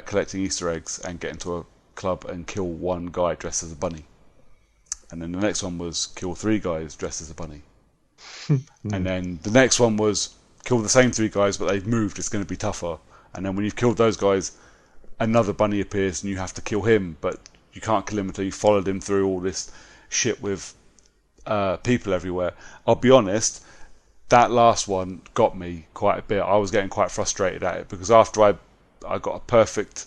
collecting Easter eggs, and get into a club and kill one guy dressed as a bunny. And then the next one was kill 3 guys dressed as a bunny. And then the next one was kill the same 3 guys, but they've moved. It's going to be tougher. And then when you've killed those guys, another bunny appears and you have to kill him, but you can't kill him until you followed him through all this shit with people everywhere. I'll be honest, that last one got me quite a bit. I was getting quite frustrated at it because after I got a perfect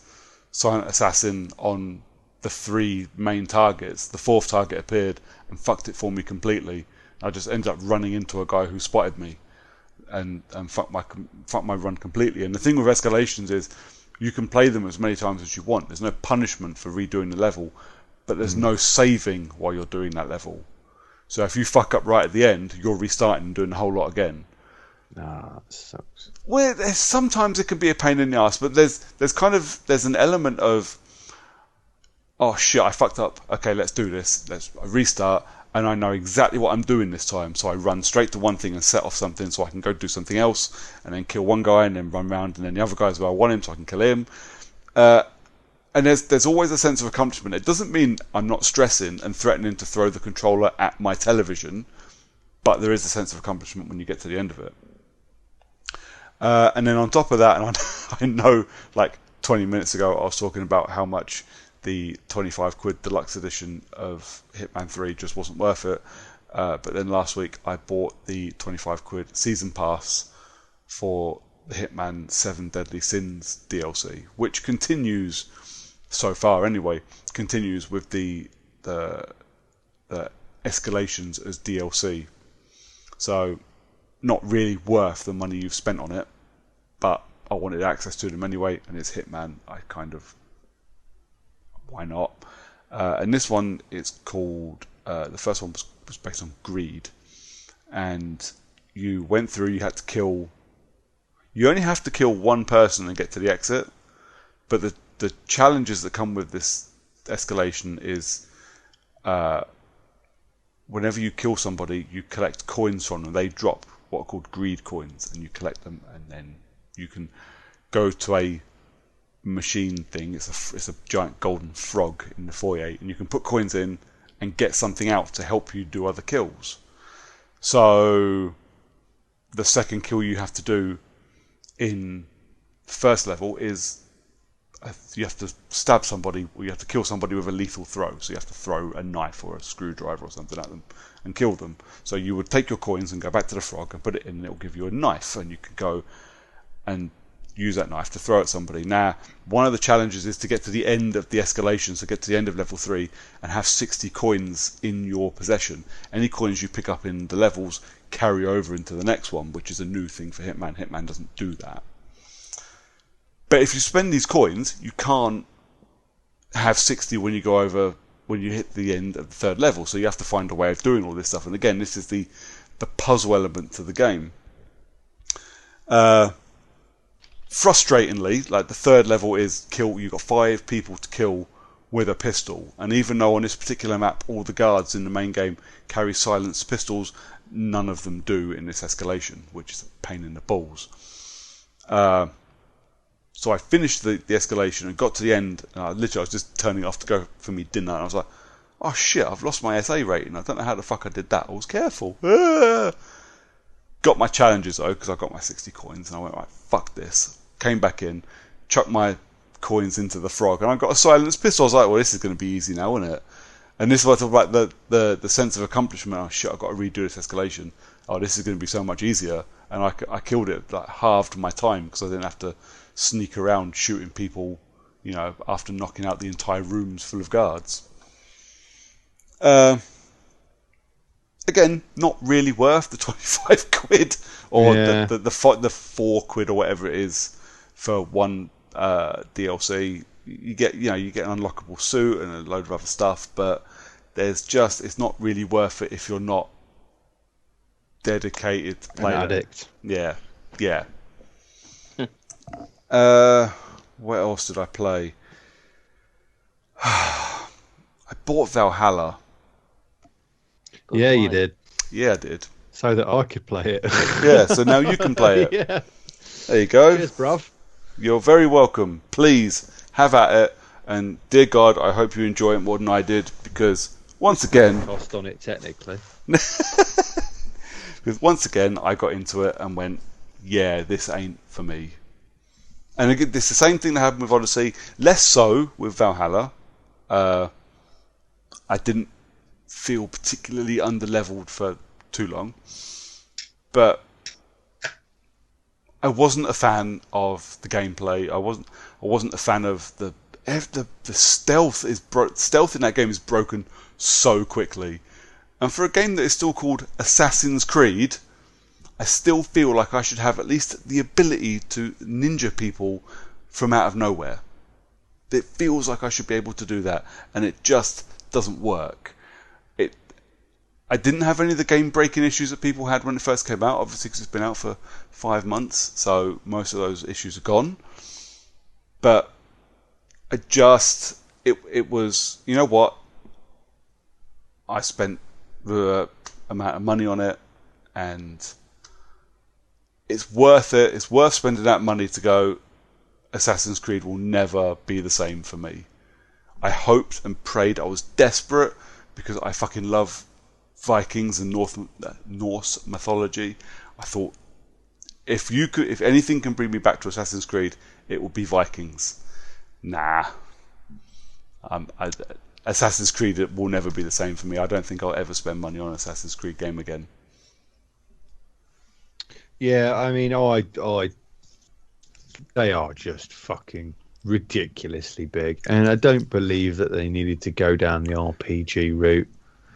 silent assassin on the 3 main targets, the 4th target appeared and fucked it for me completely. I just ended up running into a guy who spotted me and fuck my run completely. And the thing with escalations is you can play them as many times as you want. There's no punishment for redoing the level, but there's no saving while you're doing that level. So if you fuck up right at the end, you're restarting and doing the whole lot again. Nah, that sucks. Well, sometimes it can be a pain in the ass, but there's an element of, oh shit, I fucked up. Okay, let's do this. Let's restart. and I know exactly what I'm doing this time. So I run straight to one thing and set off something so I can go do something else, and then kill one guy and then run around, and then the other guy's where I want him so I can kill him. And there's always a sense of accomplishment. It doesn't mean I'm not stressing and threatening to throw the controller at my television, but there is a sense of accomplishment when you get to the end of it. And then on top of that, and I know like 20 minutes ago I was talking about how much the 25 quid deluxe edition of Hitman 3 just wasn't worth it. But then last week I bought the 25 quid season pass for the Hitman 7 Deadly Sins DLC, which continues, so far anyway, continues with the escalations as DLC. So not really worth the money you've spent on it, but I wanted access to them anyway, and it's Hitman. I kind of, why not? And this one is called, the first one was based on greed, and you went through, you only have to kill one person and get to the exit, but the challenges that come with this escalation is whenever you kill somebody, you collect coins from them. They drop what are called greed coins, and you collect them, and then you can go to a machine thing. It's a giant golden frog in the foyer, and you can put coins in and get something out to help you do other kills. So the second kill you have to do in the first level is you have to stab somebody, or you have to kill somebody with a lethal throw. So you have to throw a knife or a screwdriver or something at them and kill them. So you would take your coins and go back to the frog and put it in, and it will give you a knife, and you can go and use that knife to throw at somebody. Now, one of the challenges is to get to the end of the escalation, so get to the end of level 3 and have 60 coins in your possession. Any coins you pick up in the levels carry over into the next one, which is a new thing for Hitman. Hitman doesn't do that. But if you spend these coins, you can't have 60 when you hit the end of the third level, so you have to find a way of doing all this stuff. And again, this is the puzzle element to the game. Frustratingly, like the third level is you've got 5 people to kill with a pistol, and even though on this particular map all the guards in the main game carry silenced pistols, none of them do in this escalation, which is a pain in the balls. So I finished the escalation and got to the end, and I was just turning it off to go for me dinner, and I was like, oh shit, I've lost my SA rating. I don't know how the fuck I did that. I was careful. Got my challenges though, because I got my 60 coins, and I went, right, fuck this. Came back in, chucked my coins into the frog, and I got a silenced pistol. I was like, well, this is going to be easy now, isn't it? And this is what I talk about, the sense of accomplishment. Oh shit, I've got to redo this escalation. Oh, this is going to be so much easier. And I killed it, like halved my time, because I didn't have to sneak around shooting people, after knocking out the entire rooms full of guards. Again, not really worth the 25 quid or the 4 quid or whatever it is for one DLC. You get an unlockable suit and a load of other stuff, but it's not really worth it if you're not dedicated to playing. An addict. Yeah. What else did I play? I bought Valhalla. Yeah, you did. Yeah, I did. So that I could play it. Yeah, so now you can play it. Yeah. There you go. Cheers, bruv. You're very welcome. Please, have at it. And dear God, I hope you enjoy it more than I did, because once again... Cost on it, technically. Because once again, I got into it and went, yeah, this ain't for me. And again, it's the same thing that happened with Odyssey. Less so with Valhalla. I didn't feel particularly underleveled for too long, but I wasn't a fan of the gameplay. I wasn't a fan of the stealth. Stealth in that game is broken so quickly, and for a game that is still called Assassin's Creed, I still feel like I should have at least the ability to ninja people from out of nowhere. It feels like I should be able to do that, and it just doesn't work. I didn't have any of the game-breaking issues that people had when it first came out, obviously because it's been out for 5 months, so most of those issues are gone. But it was, you know what? I spent the amount of money on it, and it's worth it. It's worth spending that money to go. Assassin's Creed will never be the same for me. I hoped and prayed. I was desperate because I fucking love Vikings and Norse mythology. I thought if anything can bring me back to Assassin's Creed, it will be Vikings. Nah. Assassin's Creed will never be the same for me. I don't think I'll ever spend money on an Assassin's Creed game again. Yeah, I mean, they are just fucking ridiculously big, and I don't believe that they needed to go down the RPG route.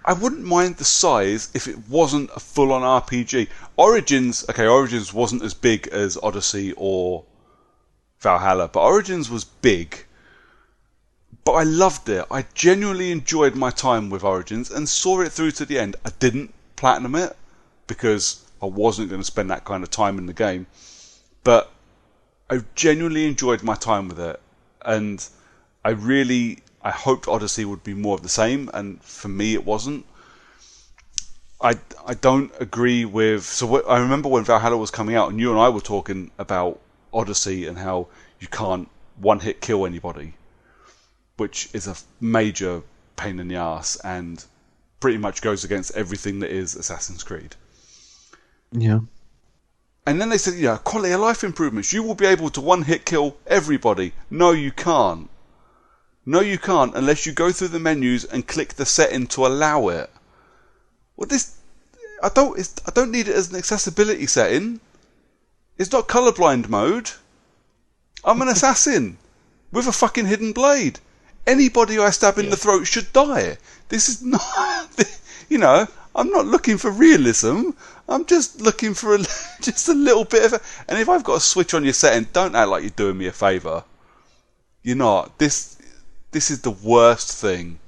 I wouldn't mind the size if it wasn't a full-on RPG. Origins wasn't as big as Odyssey or Valhalla, but Origins was big. But I loved it. I genuinely enjoyed my time with Origins and saw it through to the end. I didn't platinum it because I wasn't going to spend that kind of time in the game. But I genuinely enjoyed my time with it. And I hoped Odyssey would be more of the same. And for me, it wasn't. I don't agree with... So I remember when Valhalla was coming out and you and I were talking about Odyssey and how you can't one-hit kill anybody, which is a major pain in the ass and pretty much goes against everything that is Assassin's Creed. Yeah. And then they said, quality of life improvements. You will be able to one-hit kill everybody. No, you can't. No, you can't unless you go through the menus and click the setting to allow it. Well, I don't need it as an accessibility setting. It's not colorblind mode. I'm an assassin with a fucking hidden blade. Anybody I stab in the throat should die. This is not, I'm not looking for realism. I'm just looking for just a little bit of and if I've got a switch on your setting, don't act like you're doing me a favour. You're not. This is the worst thing.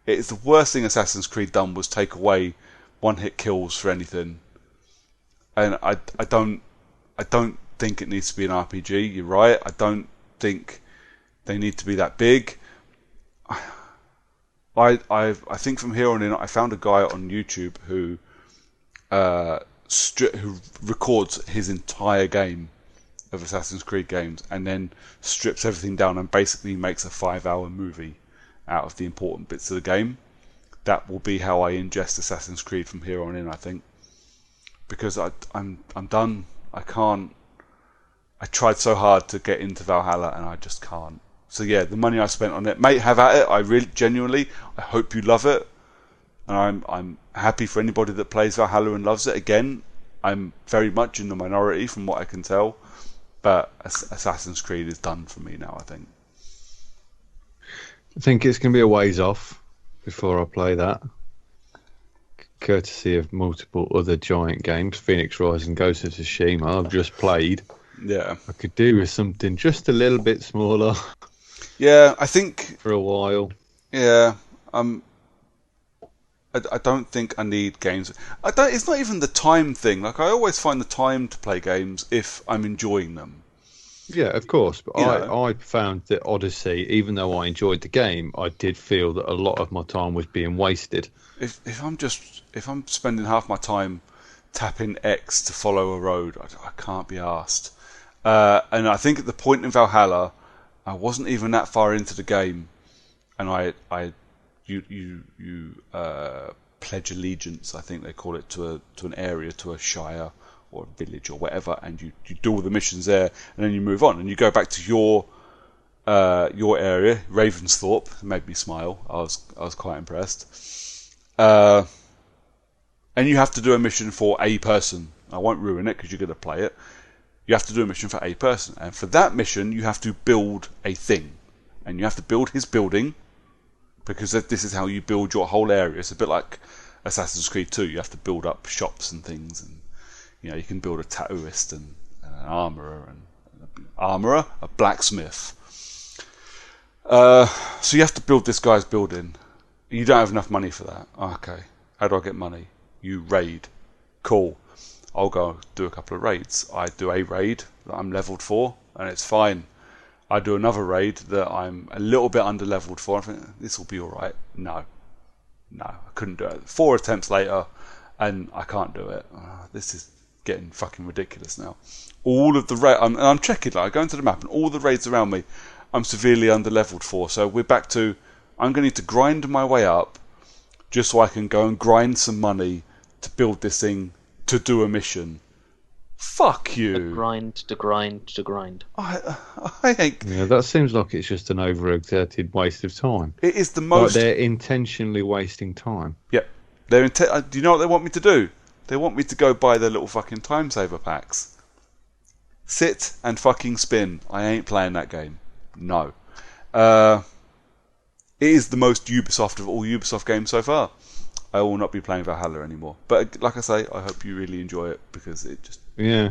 It's the worst thing Assassin's Creed done was take away one-hit kills for anything. And I don't think it needs to be an RPG. You're right. I don't think they need to be that big. I think from here on in, I found a guy on YouTube who records his entire game of Assassin's Creed games and then strips everything down and basically makes a 5-hour movie out of the important bits of the game. That will be how I ingest Assassin's Creed from here on in, I think, because I'm done. I can't. I tried so hard to get into Valhalla and I just can't. So yeah, the money I spent on it, mate, have at it. I really, genuinely, I hope you love it, and I'm happy for anybody that plays Valhalla and loves it. Again, I'm very much in the minority from what I can tell, but Assassin's Creed is done for me now, I think. I think it's going to be a ways off before I play that, courtesy of multiple other giant games. Phoenix Rise and Ghost of Tsushima I've just played. Yeah, I could do with something just a little bit smaller. Yeah, I think for a while. Yeah, I don't think I need games. It's not even the time thing. Like I always find the time to play games if I'm enjoying them. Yeah, of course. But I found that Odyssey, even though I enjoyed the game, I did feel that a lot of my time was being wasted. If I'm spending half my time tapping X to follow a road, I can't be arsed. And I think at the point in Valhalla, I wasn't even that far into the game, and you pledge allegiance, I think they call it, to an area, to a shire or a village or whatever, and you do all the missions there, and then you move on and you go back to your area, Ravensthorpe. It made me smile. I was quite impressed. And you have to do a mission for a person. I won't ruin it because you're going to play it. You have to do a mission for a person, and for that mission you have to build a thing, and you have to build his building, because this is how you build your whole area. It's a bit like Assassin's Creed 2. You have to build up shops and things, and you can build a tattooist and an armourer, a blacksmith. So you have to build this guy's building. You don't have enough money for that. Okay, how do I get money? You raid. Cool. I'll go do a couple of raids. I do a raid that I'm leveled for, and it's fine. I do another raid that I'm a little bit under leveled for. I think this will be all right. No, No, I couldn't do it. 4 attempts later, and I can't do it. This is getting fucking ridiculous now. All of the I'm checking, like, I go into the map, and all the raids around me, I'm severely underleveled for. So we're back to, I'm going to need to grind my way up, just so I can go and grind some money to build this thing, to do a mission. Fuck you. To grind. I ain't... Yeah, that seems like it's just an overexerted waste of time. It is the most... Like they're intentionally wasting time. Yep. Do you know what they want me to do? They want me to go buy their little fucking time saver packs. Sit and fucking spin. I ain't playing that game. No. It is the most Ubisoft of all Ubisoft games so far. I will not be playing Valhalla anymore. But like I say, I hope you really enjoy it, because it just... Yeah.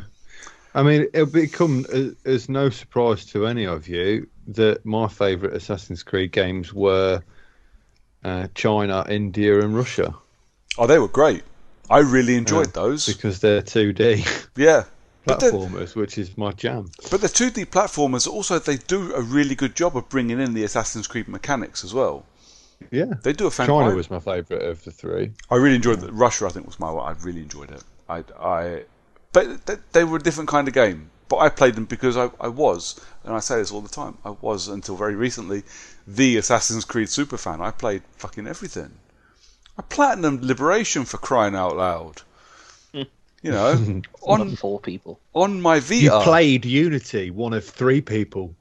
I mean, it'll become as no surprise to any of you that my favourite Assassin's Creed games were China, India and Russia. Oh, they were great. I really enjoyed those. Because they're 2D yeah. platformers, which is my jam. But the 2D platformers, also, they do a really good job of bringing in the Assassin's Creed mechanics as well. Yeah. They do a fantastic... China was my favourite of the three. I really enjoyed it. Russia, I think, was my one. I really enjoyed it. But they were a different kind of game. But I played them because I was, and I say this all the time, I was, until very recently, the Assassin's Creed superfan. I played fucking everything. I platinumed Liberation, for crying out loud. You know, on 4 people. On my VR. You played Unity, one of 3 people.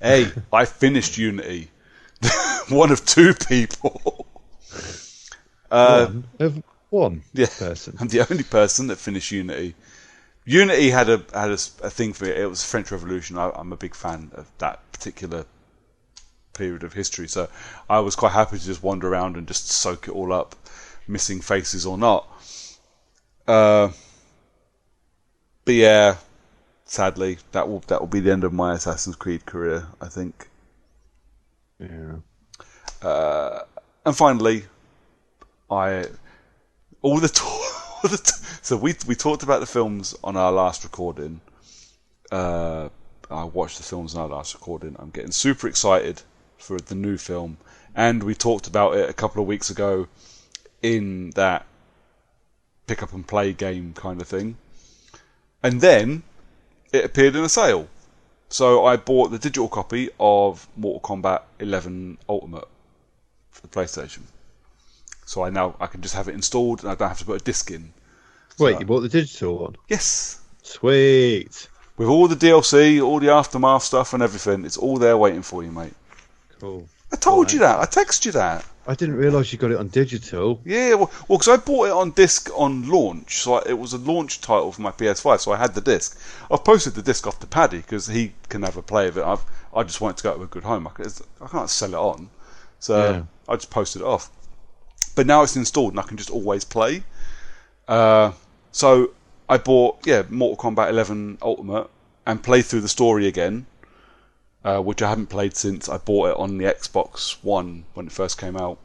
Hey, I finished Unity. One of 2 people. One of 1 person. I'm the only person that finished Unity. Unity had a thing for it. It was French Revolution. I'm a big fan of that particular period of history, so I was quite happy to just wander around and just soak it all up, missing faces or not. But yeah, sadly, that will be the end of my Assassin's Creed career, I think. Yeah. And finally, so we talked about the films on our last recording. I watched the films on our last recording. I'm getting super excited for the new film, and we talked about it a couple of weeks ago in that pick up and play game kind of thing. And then it appeared in a sale. So I bought the digital copy of Mortal Kombat 11 Ultimate for the PlayStation. So I can just have it installed, and I don't have to put a disc in. Wait, you bought the digital one? Yes. Sweet. With all the DLC, all the Aftermath stuff and everything, it's all there waiting for you, mate. Cool. I told you that. I texted you that. I didn't realise you got it on digital. Yeah, well, because I bought it on disc on launch, so it was a launch title for my PS5, so I had the disc. I've posted the disc off to Paddy because he can have a play of it. I just want it to go to a good home. I can't sell it on, so I just posted it off. But now it's installed and I can just always play. So I bought Mortal Kombat 11 Ultimate and played through the story again, which I haven't played since I bought it on the Xbox One when it first came out.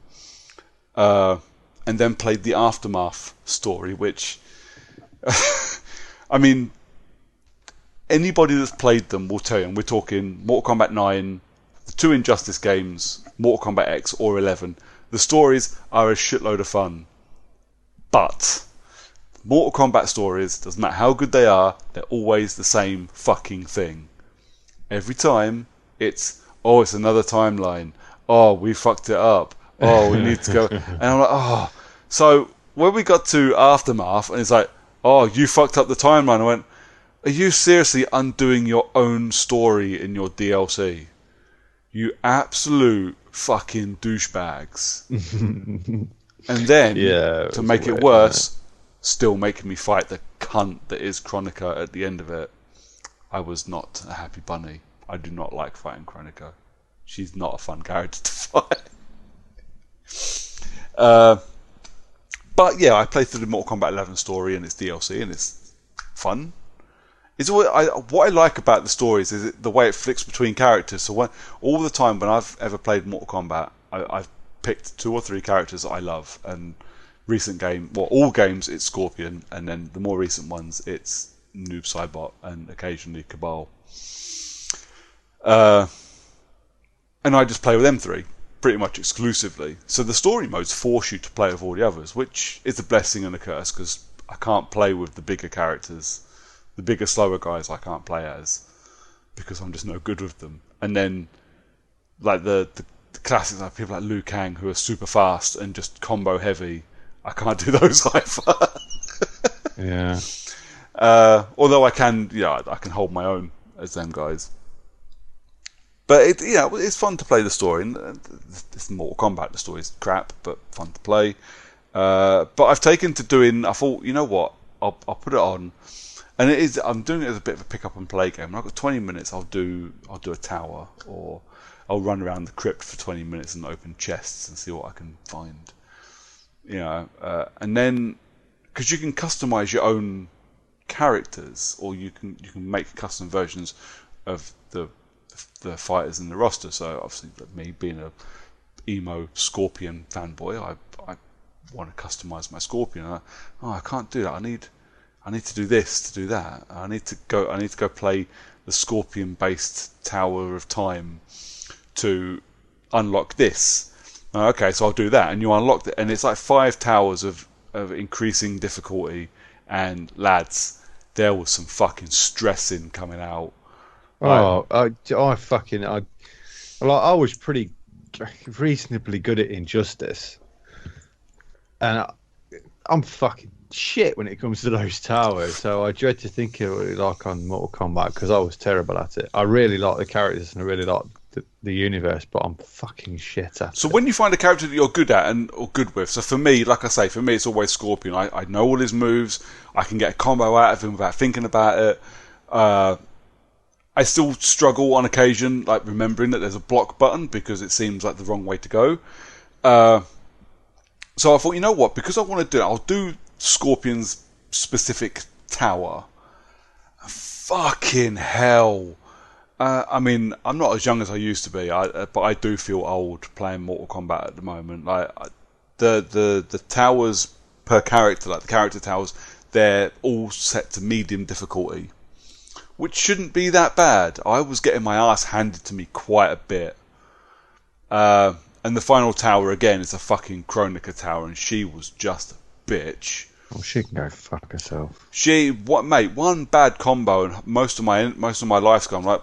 And then played the Aftermath story, which I mean, anybody that's played them will tell you, and we're talking Mortal Kombat 9, the 2 Injustice games, Mortal Kombat X or 11, the stories are a shitload of fun. But Mortal Kombat stories, doesn't matter how good they are, they're always the same fucking thing. Every time it's another timeline. Oh, we fucked it up. Oh, we need to go. And I'm like, oh. So when we got to Aftermath, and it's like, oh, you fucked up the timeline. I went, are you seriously undoing your own story in your DLC? You absolute fucking douchebags. And then, to make it worse, still making me fight the cunt that is Kronika at the end of it. I was not a happy bunny. I do not like fighting Kronika. She's not a fun character to fight. But yeah, I played through the Mortal Kombat 11 story and its DLC, and it's fun. What I like about the stories is the way it flicks between characters. So all the time when I've ever played Mortal Kombat, I've picked 2 or 3 characters that I love. And all games, it's Scorpion, and then the more recent ones, it's Noob Saibot and occasionally Cabal. And I just play with them 3. pretty much exclusively. So the story modes force you to play with all the others, which is a blessing and a curse, because I can't play with the bigger characters. The bigger, slower guys I can't play as, because I'm just no good with them. And then, like the classics, like people like Liu Kang, who are super fast and just combo heavy, I can't do those either. Yeah. Although I can hold my own as them guys. But it's fun to play the story. And it's Mortal Kombat. The story's crap, but fun to play. But I've taken to doing. I thought, you know what? I'll put it on, and it is. I'm doing it as a bit of a pick up and play game. When I've got 20 minutes, I'll do a tower, or I'll run around the crypt for 20 minutes and open chests and see what I can find. And then because you can customize your own characters, or you can make custom versions of the fighters in the roster. So obviously, me being a emo Scorpion fanboy, I want to customize my Scorpion. I can't do that. I need to do this to do that. I need to go play the Scorpion based Tower of Time to unlock this. Okay, so I'll do that, and you unlock it, and it's like 5 towers of increasing difficulty, and lads, there was some fucking stressing coming out. Oh, I was pretty reasonably good at Injustice, and I'm fucking shit when it comes to those towers. So I dread to think of it like on Mortal Kombat, because I was terrible at it. I really like the characters and I really like the universe, but I'm fucking shit at it. So when you find a character that you're good at or good with, so for me, like I say, it's always Scorpion. I know all his moves. I can get a combo out of him without thinking about it. I still struggle on occasion, like remembering that there's a block button, because it seems like the wrong way to go. So I thought, you know what? Because I want to do it, I'll do Scorpion's specific tower. Fucking hell. I mean, I'm not as young as I used to be, but I do feel old playing Mortal Kombat at the moment. Like the towers per character, like the character towers, they're all set to medium difficulty, which shouldn't be that bad. I was getting my ass handed to me quite a bit. And the final tower, again, is a fucking Kronika tower, and she was just a bitch. Oh, she can go fuck herself. One bad combo, and most of my life's gone. Like,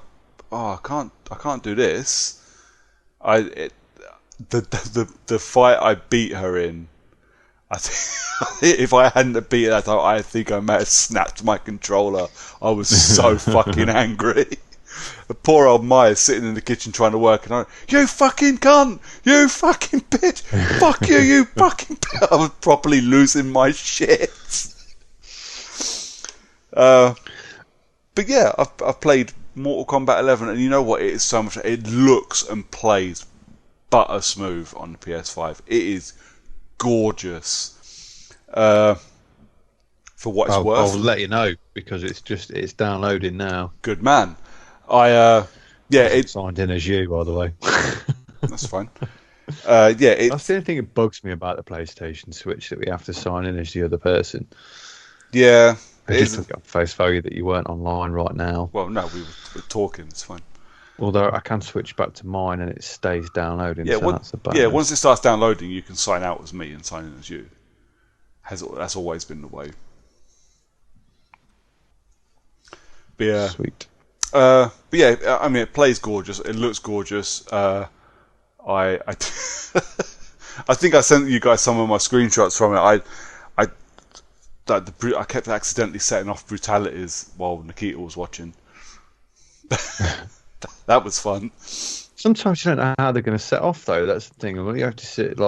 I can't do this. The fight I beat her in, I think, if I hadn't beat that, I think I might have snapped my controller. I was so fucking angry. The poor old Maya's sitting in the kitchen trying to work, and I, you fucking cunt, you fucking bitch, fuck you, you fucking bitch. I was properly losing my shit. But yeah, I've played Mortal Kombat 11, and you know what? It is so much. It looks and plays butter smooth on the PS5. It is gorgeous. For what it's worth, I'll let you know, because it's downloading now. Good man. It's signed in as you, by the way. That's fine. That's the only thing that bugs me about the PlayStation Switch, that we have to sign in as the other person. Yeah. I just took it on face value that you weren't online right now. Well, no, we're talking. It's fine. Although I can switch back to mine and it stays downloading. Yeah, so that's a bonus. Yeah, once it starts downloading, you can sign out as me and sign in as you. That's always been the way. But yeah. Sweet. But yeah, I mean, it plays gorgeous. It looks gorgeous. I I think I sent you guys some of my screenshots from it. I kept accidentally setting off brutalities while Nikita was watching. That was fun. Sometimes you don't know how they're going to set off, though. That's the thing. Well, you have to sit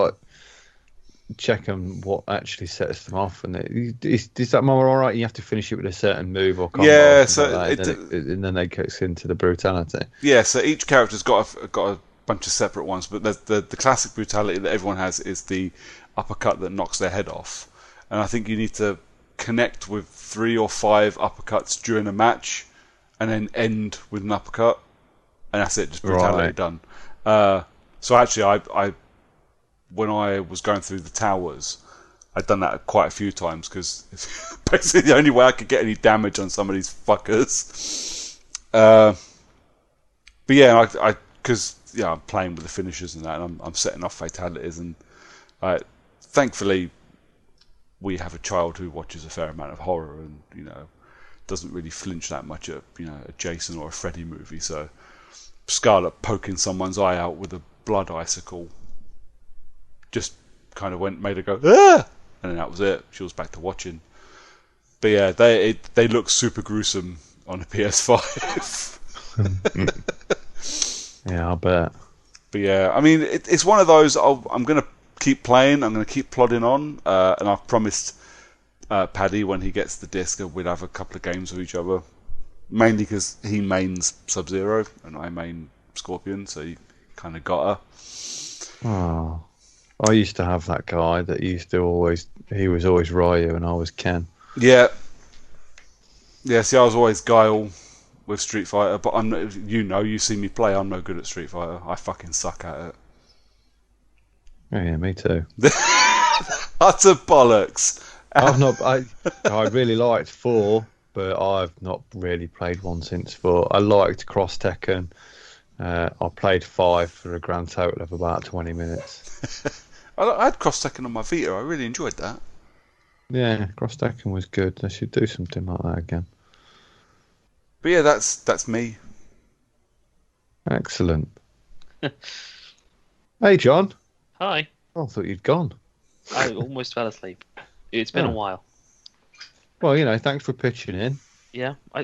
check on what actually sets them off, and is that more all right? You have to finish it with a certain move or combo. Yeah, so and then they kicks into the brutality. Yeah, so each character's got a bunch of separate ones, but the classic brutality that everyone has is the uppercut that knocks their head off, and I think you need to connect with 3 or 5 uppercuts during a match, and then end with an uppercut, and that's it. Just brutality done. So actually, I when I was going through the towers, I'd done that quite a few times, because it's basically the only way I could get any damage on some of these fuckers. But yeah, because I'm playing with the finishers and that, and I'm setting off fatalities, and thankfully we have a child who watches a fair amount of horror, and doesn't really flinch that much at a Jason or a Freddy movie. So Scarlet poking someone's eye out with a blood icicle just kind of made her go ah, and then that was it. She was back to watching. But yeah, they look super gruesome on a PS5. Yeah, I bet. But yeah, I mean, it's one of those. I'm going to keep playing. I'm going to keep plodding on, and I've promised Paddy when he gets the disc we'll have a couple of games with each other. Mainly because he mains Sub-Zero and I main Scorpion, so he kind of got her. Oh, I used to have that guy that he was always Ryu and I was Ken. Yeah. Yeah, see, I was always Guile with Street Fighter, but you see me play, I'm no good at Street Fighter. I fucking suck at it. Yeah, me too. Utter bollocks. I really liked 4, but I've not really played 1 since 4. I liked Cross Tekken. I played 5 for a grand total of about 20 minutes. I had Cross Tekken on my Vita. I really enjoyed that. Yeah, Cross Tekken was good. They should do something like that again. But yeah, that's me. Excellent. Hey, John. Hi. Oh, I thought you'd gone. I almost fell asleep. It's been a while. Well, thanks for pitching in. Yeah. I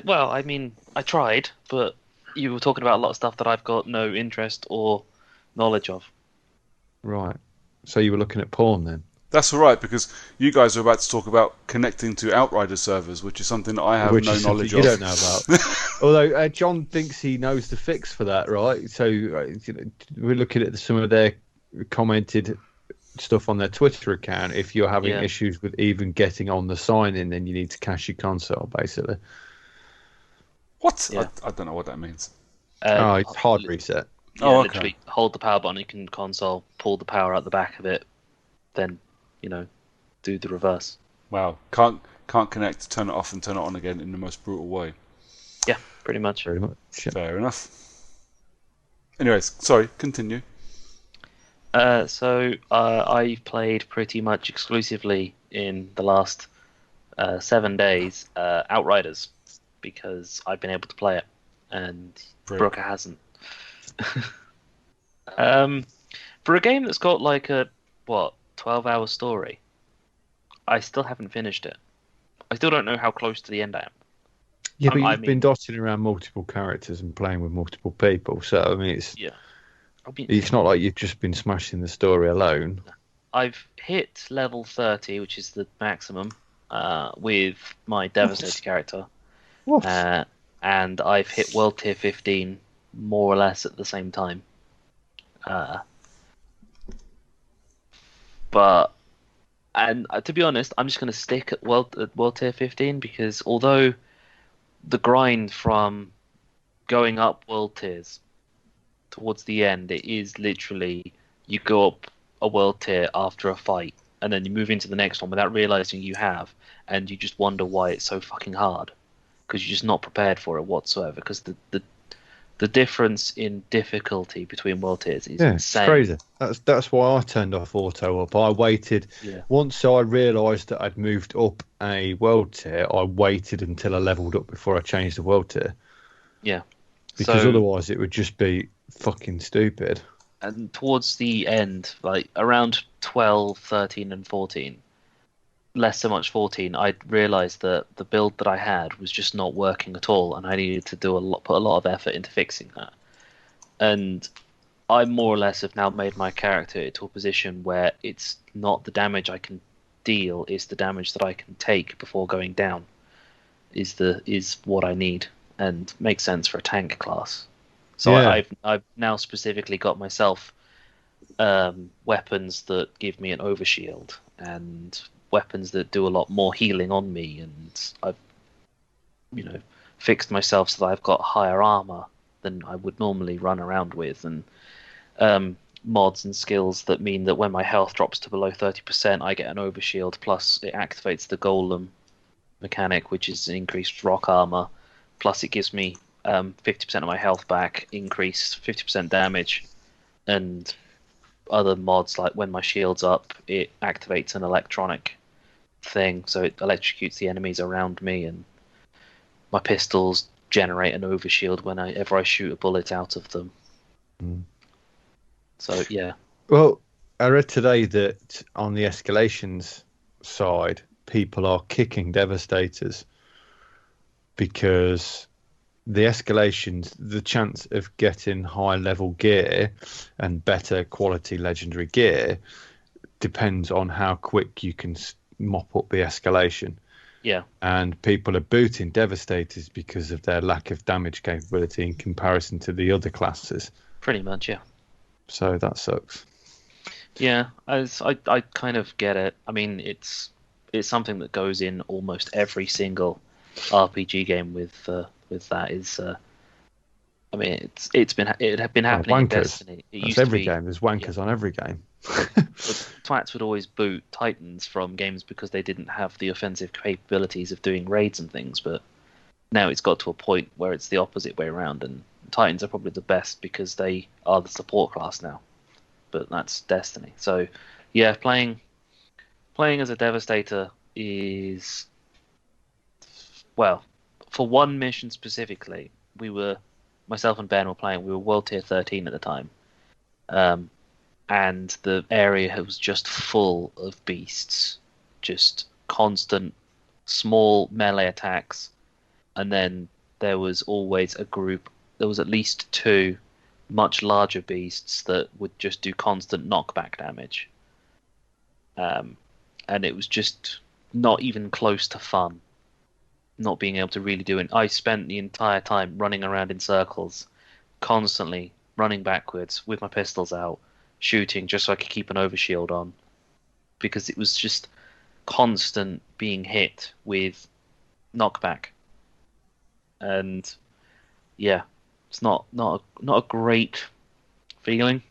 tried, but you were talking about a lot of stuff that I've got no interest or knowledge of. Right. So you were looking at porn then? That's all right, because you guys are about to talk about connecting to Outrider servers, which is something that I have no knowledge of. You don't know about. Although John thinks he knows the fix for that, right? So we're looking at some of their commented stuff on their Twitter account. If you're having issues with even getting on the sign-in, then you need to cache your console, basically. What? Yeah. I don't know what that means. It's hard reset. Yeah, okay. Literally hold the power button in console, pull the power out the back of it, then do the reverse. Wow, can't connect, turn it off and turn it on again in the most brutal way. Yeah, pretty much. Fair enough. Anyways, sorry, continue. So I've played pretty much exclusively in the last 7 days Outriders, because I've been able to play it and Brooker hasn't. For a game that's got like a 12-hour story, I still haven't finished it. I still don't know how close to the end I am. Yeah, but you've been dotting around multiple characters and playing with multiple people, so I mean it's not like you've just been smashing the story alone. I've hit level 30, which is the maximum, with my Devastator character. What? And I've hit World Tier 15 more or less at the same time. And to be honest, I'm just going to stick at World Tier 15, because although the grind from going up World Tiers towards the end, it is literally you go up a World Tier after a fight, and then you move into the next one without realizing you have, and you just wonder why it's so fucking hard, because you're just not prepared for it whatsoever, because the difference in difficulty between world tiers is insane. It's crazy. That's why I turned off auto up. I waited. Yeah. Once I realised that I'd moved up a world tier, I waited until I levelled up before I changed the world tier. Yeah. Because otherwise it would just be fucking stupid. And towards the end, like around 12, 13 and 14, less so much 14, I realised that the build that I had was just not working at all, and I needed to put a lot of effort into fixing that. And I more or less have now made my character into a position where it's not the damage I can deal, it's the damage that I can take before going down is what I need, and makes sense for a tank class. So yeah. I've now specifically got myself weapons that give me an overshield, and weapons that do a lot more healing on me, and I've fixed myself so that I've got higher armor than I would normally run around with, and mods and skills that mean that when my health drops to below 30%, I get an overshield, plus it activates the golem mechanic, which is increased rock armor, plus it gives me 50% of my health back, increased 50% damage, and other mods, like when my shield's up, it activates an electronic thing, so it electrocutes the enemies around me, and my pistols generate an overshield whenever I shoot a bullet out of them. So yeah. Well, I read today that on the escalations side, people are kicking Devastators because the escalations, the chance of getting high level gear and better quality legendary gear depends on how quick you can mop up the escalation. Yeah. And people are booting Devastators because of their lack of damage capability in comparison to the other classes. Pretty much, yeah. So that sucks. Yeah, I kind of get it. I mean, it's something that goes in almost every single RPG game with that is. I mean, it had been happening in Destiny. It used every to be, game. There's wankers on every game. But twats would always boot Titans from games because they didn't have the offensive capabilities of doing raids and things. But now it's got to a point where it's the opposite way around, and Titans are probably the best because they are the support class now. But that's Destiny. So, yeah, playing as a Devastator is, well, for one mission specifically, myself and Ben were playing. We were World Tier 13 at the time, and the area was just full of beasts, just constant small melee attacks, and then there was always a group. There was at least two much larger beasts that would just do constant knockback damage. And it was just not even close to fun, not being able to really do it. I spent the entire time running around in circles, constantly running backwards with my pistols out, shooting just so I could keep an overshield on, because it was just constant being hit with knockback. And yeah, it's not a great feeling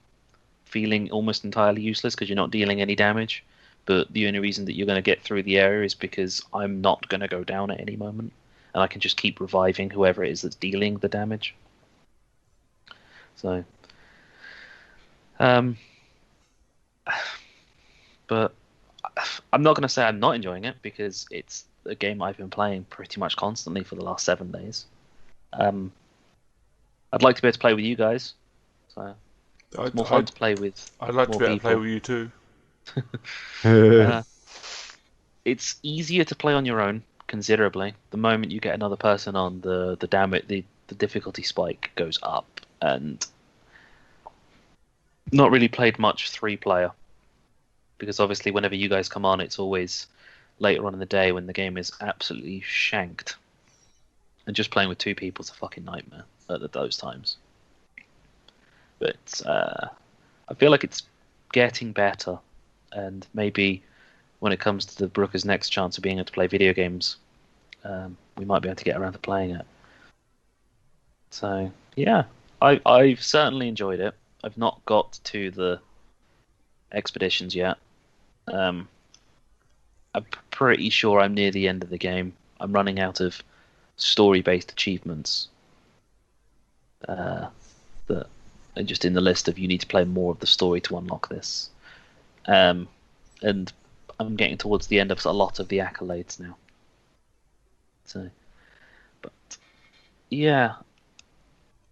almost entirely useless because you're not dealing any damage. But the only reason that you're going to get through the area is because I'm not going to go down at any moment, and I can just keep reviving whoever it is that's dealing the damage. So, but I'm not going to say I'm not enjoying it because it's a game I've been playing pretty much constantly for the last 7 days. I'd like to be able to play with you guys. So it's more fun to play with. I'd like to be able to play with you too. It's easier to play on your own considerably. The moment you get another person on, the difficulty spike goes up, and not really played much 3-player because obviously whenever you guys come on, it's always later on in the day when the game is absolutely shanked, and just playing with 2 people is a fucking nightmare at those times. But I feel like it's getting better. And maybe when it comes to the Brooker's next chance of being able to play video games, we might be able to get around to playing it. So, yeah, I've certainly enjoyed it. I've not got to the expeditions yet. I'm pretty sure I'm near the end of the game. I'm running out of story-based achievements that are just in the list of you need to play more of the story to unlock this. And I'm getting towards the end of a lot of the accolades now. So, but yeah,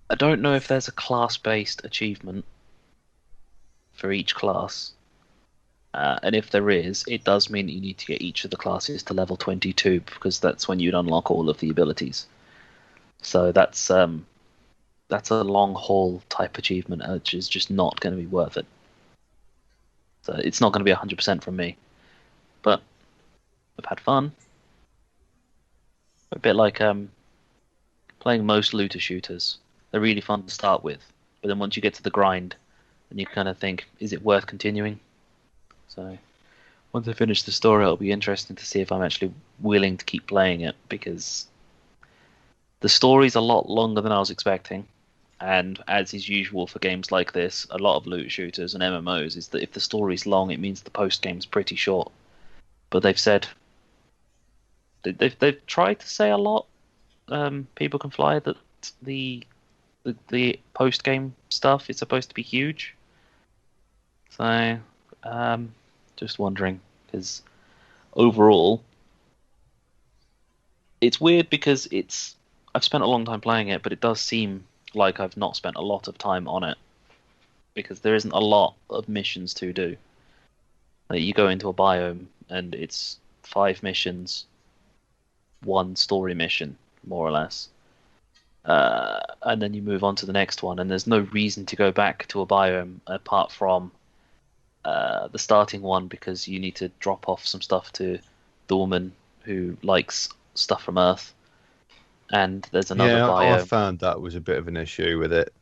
I don't know if there's a class-based achievement for each class. And if there is, it does mean that you need to get each of the classes to level 22 because that's when you'd unlock all of the abilities. So that's a long haul type achievement, which is just not going to be worth it. So it's not going to be 100% from me, but I've had fun. A bit like playing most looter shooters. They're really fun to start with, but then once you get to the grind, then you kind of think, is it worth continuing? So once I finish the story, it'll be interesting to see if I'm actually willing to keep playing it, because the story's a lot longer than I was expecting. And as is usual for games like this, a lot of loot shooters and MMOs is that if the story's long, it means the post game's pretty short. But they've said they've tried to say a lot. People can fly that the post game stuff is supposed to be huge, So, just wondering, because overall, it's weird because I've spent a long time playing it, but it does seem like I've not spent a lot of time on it because there isn't a lot of missions to do. Like, you go into a biome and it's 5 missions, 1 story mission, more or less. And then you move on to the next one, and there's no reason to go back to a biome apart from the starting one, because you need to drop off some stuff to the woman who likes stuff from Earth. And there's another biome. I found that was a bit of an issue with it.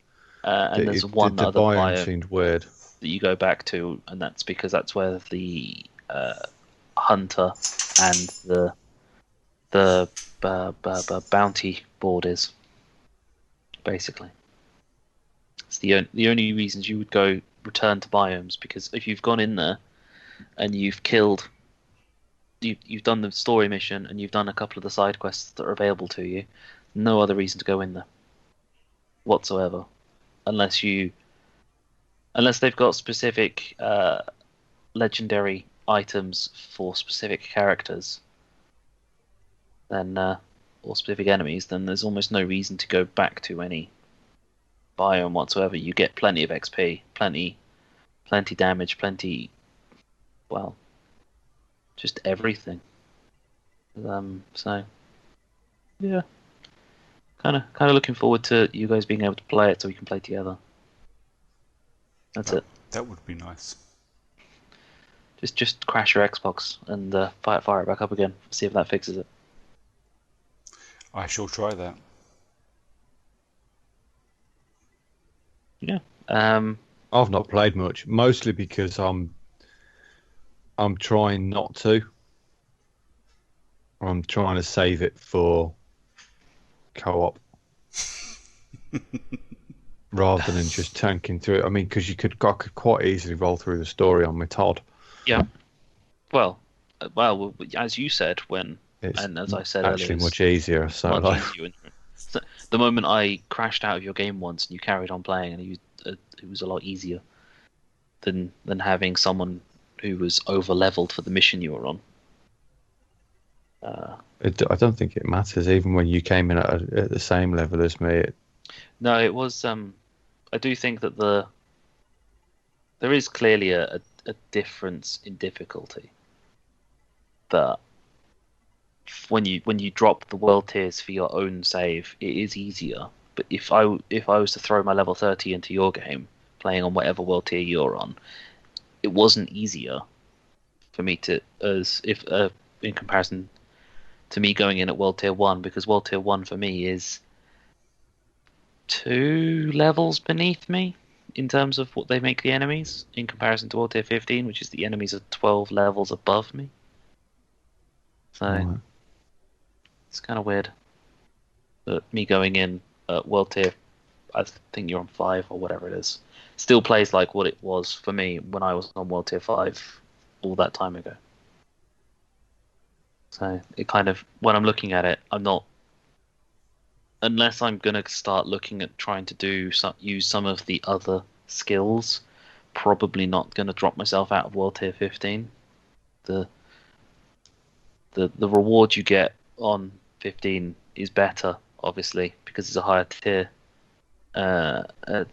And there's one other biome seemed weird that you go back to, and that's because that's where the hunter and the bounty board is. Basically, it's the only reasons you would return to biomes, because if you've gone in there and you've killed, you've done the story mission and you've done a couple of the side quests that are available to you, no other reason to go in there whatsoever, unless they've got specific legendary items for specific characters, then or specific enemies, then there's almost no reason to go back to any biome whatsoever. You get plenty of XP, plenty damage, just everything. So yeah, kind of looking forward to you guys being able to play it so we can play together. That's it. That would be nice. Just crash your Xbox and fire it back up again. See if that fixes it. I shall try that. Yeah. I've not played much, mostly because I'm trying not to. I'm trying to save it for co-op rather than just tanking through it. I mean, because I could quite easily roll through the story on my Todd. Yeah. Well, as you said and as I said actually earlier, much easier. So the moment I crashed out of your game once and you carried on playing, and it was a lot easier than having someone who was over leveled for the mission you were on. I don't think it matters, even when you came in at the same level as me. No, it was. I do think that there is clearly a difference in difficulty. But when you drop the world tiers for your own save, it is easier. But if I was to throw my level 30 into your game, playing on whatever world tier you're on, it wasn't easier for me to, in comparison to me going in at world tier 1, because world tier 1 for me is 2 levels beneath me in terms of what they make the enemies, in comparison to world tier 15, which is the enemies are 12 levels above me. So it's kind of weird that me going in at world tier, I think you're on 5 or whatever it is, still plays like what it was for me when I was on world tier 5 all that time ago. So it kind of, when I'm looking at it, I'm not, unless I'm going to start looking at trying to use some of the other skills, probably not going to drop myself out of world tier 15. The reward you get on 15 is better, obviously, because it's a higher tier,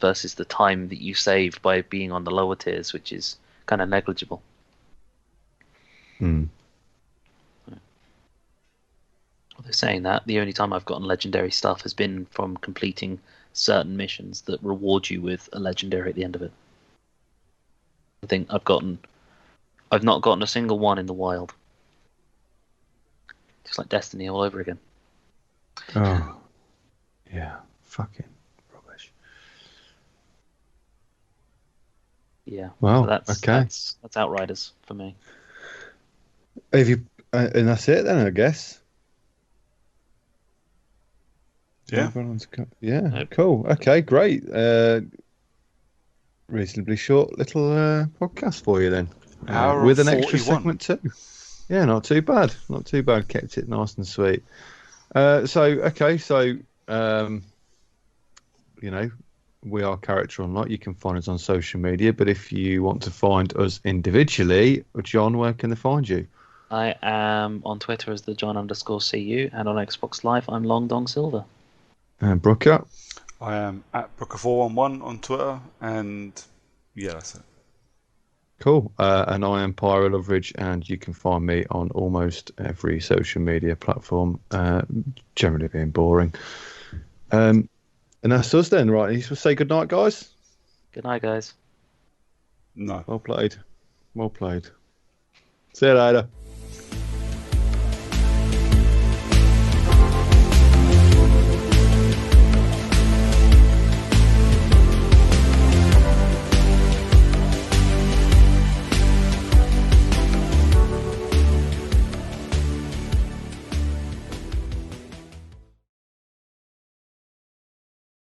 versus the time that you save by being on the lower tiers, which is kind of negligible. They're saying that the only time I've gotten legendary stuff has been from completing certain missions that reward you with a legendary at the end of it. I think I've not gotten a single one in the wild. Just like Destiny all over again. Oh, yeah, fucking rubbish. Yeah. Well, so that's Outriders for me. Have you? And that's it then, I guess. Yeah. Yeah. Cool. Okay. Great. Reasonably short little podcast for you then, with an extra segment too. Yeah, not too bad. Not too bad. Kept it nice and sweet. So we are Character or Not, you can find us on social media. But if you want to find us individually, John, where can they find you? I am on Twitter as the John_CU, and on Xbox Live, I'm Long Dong Silver. And Brooker? I am at Brooker411 on Twitter, and yeah, that's it. Cool. And I am Pyro Loveridge, and you can find me on almost every social media platform, generally being boring. And that's us then, right? You say good night, guys? Good night, guys. No. Well played. Well played. See you later.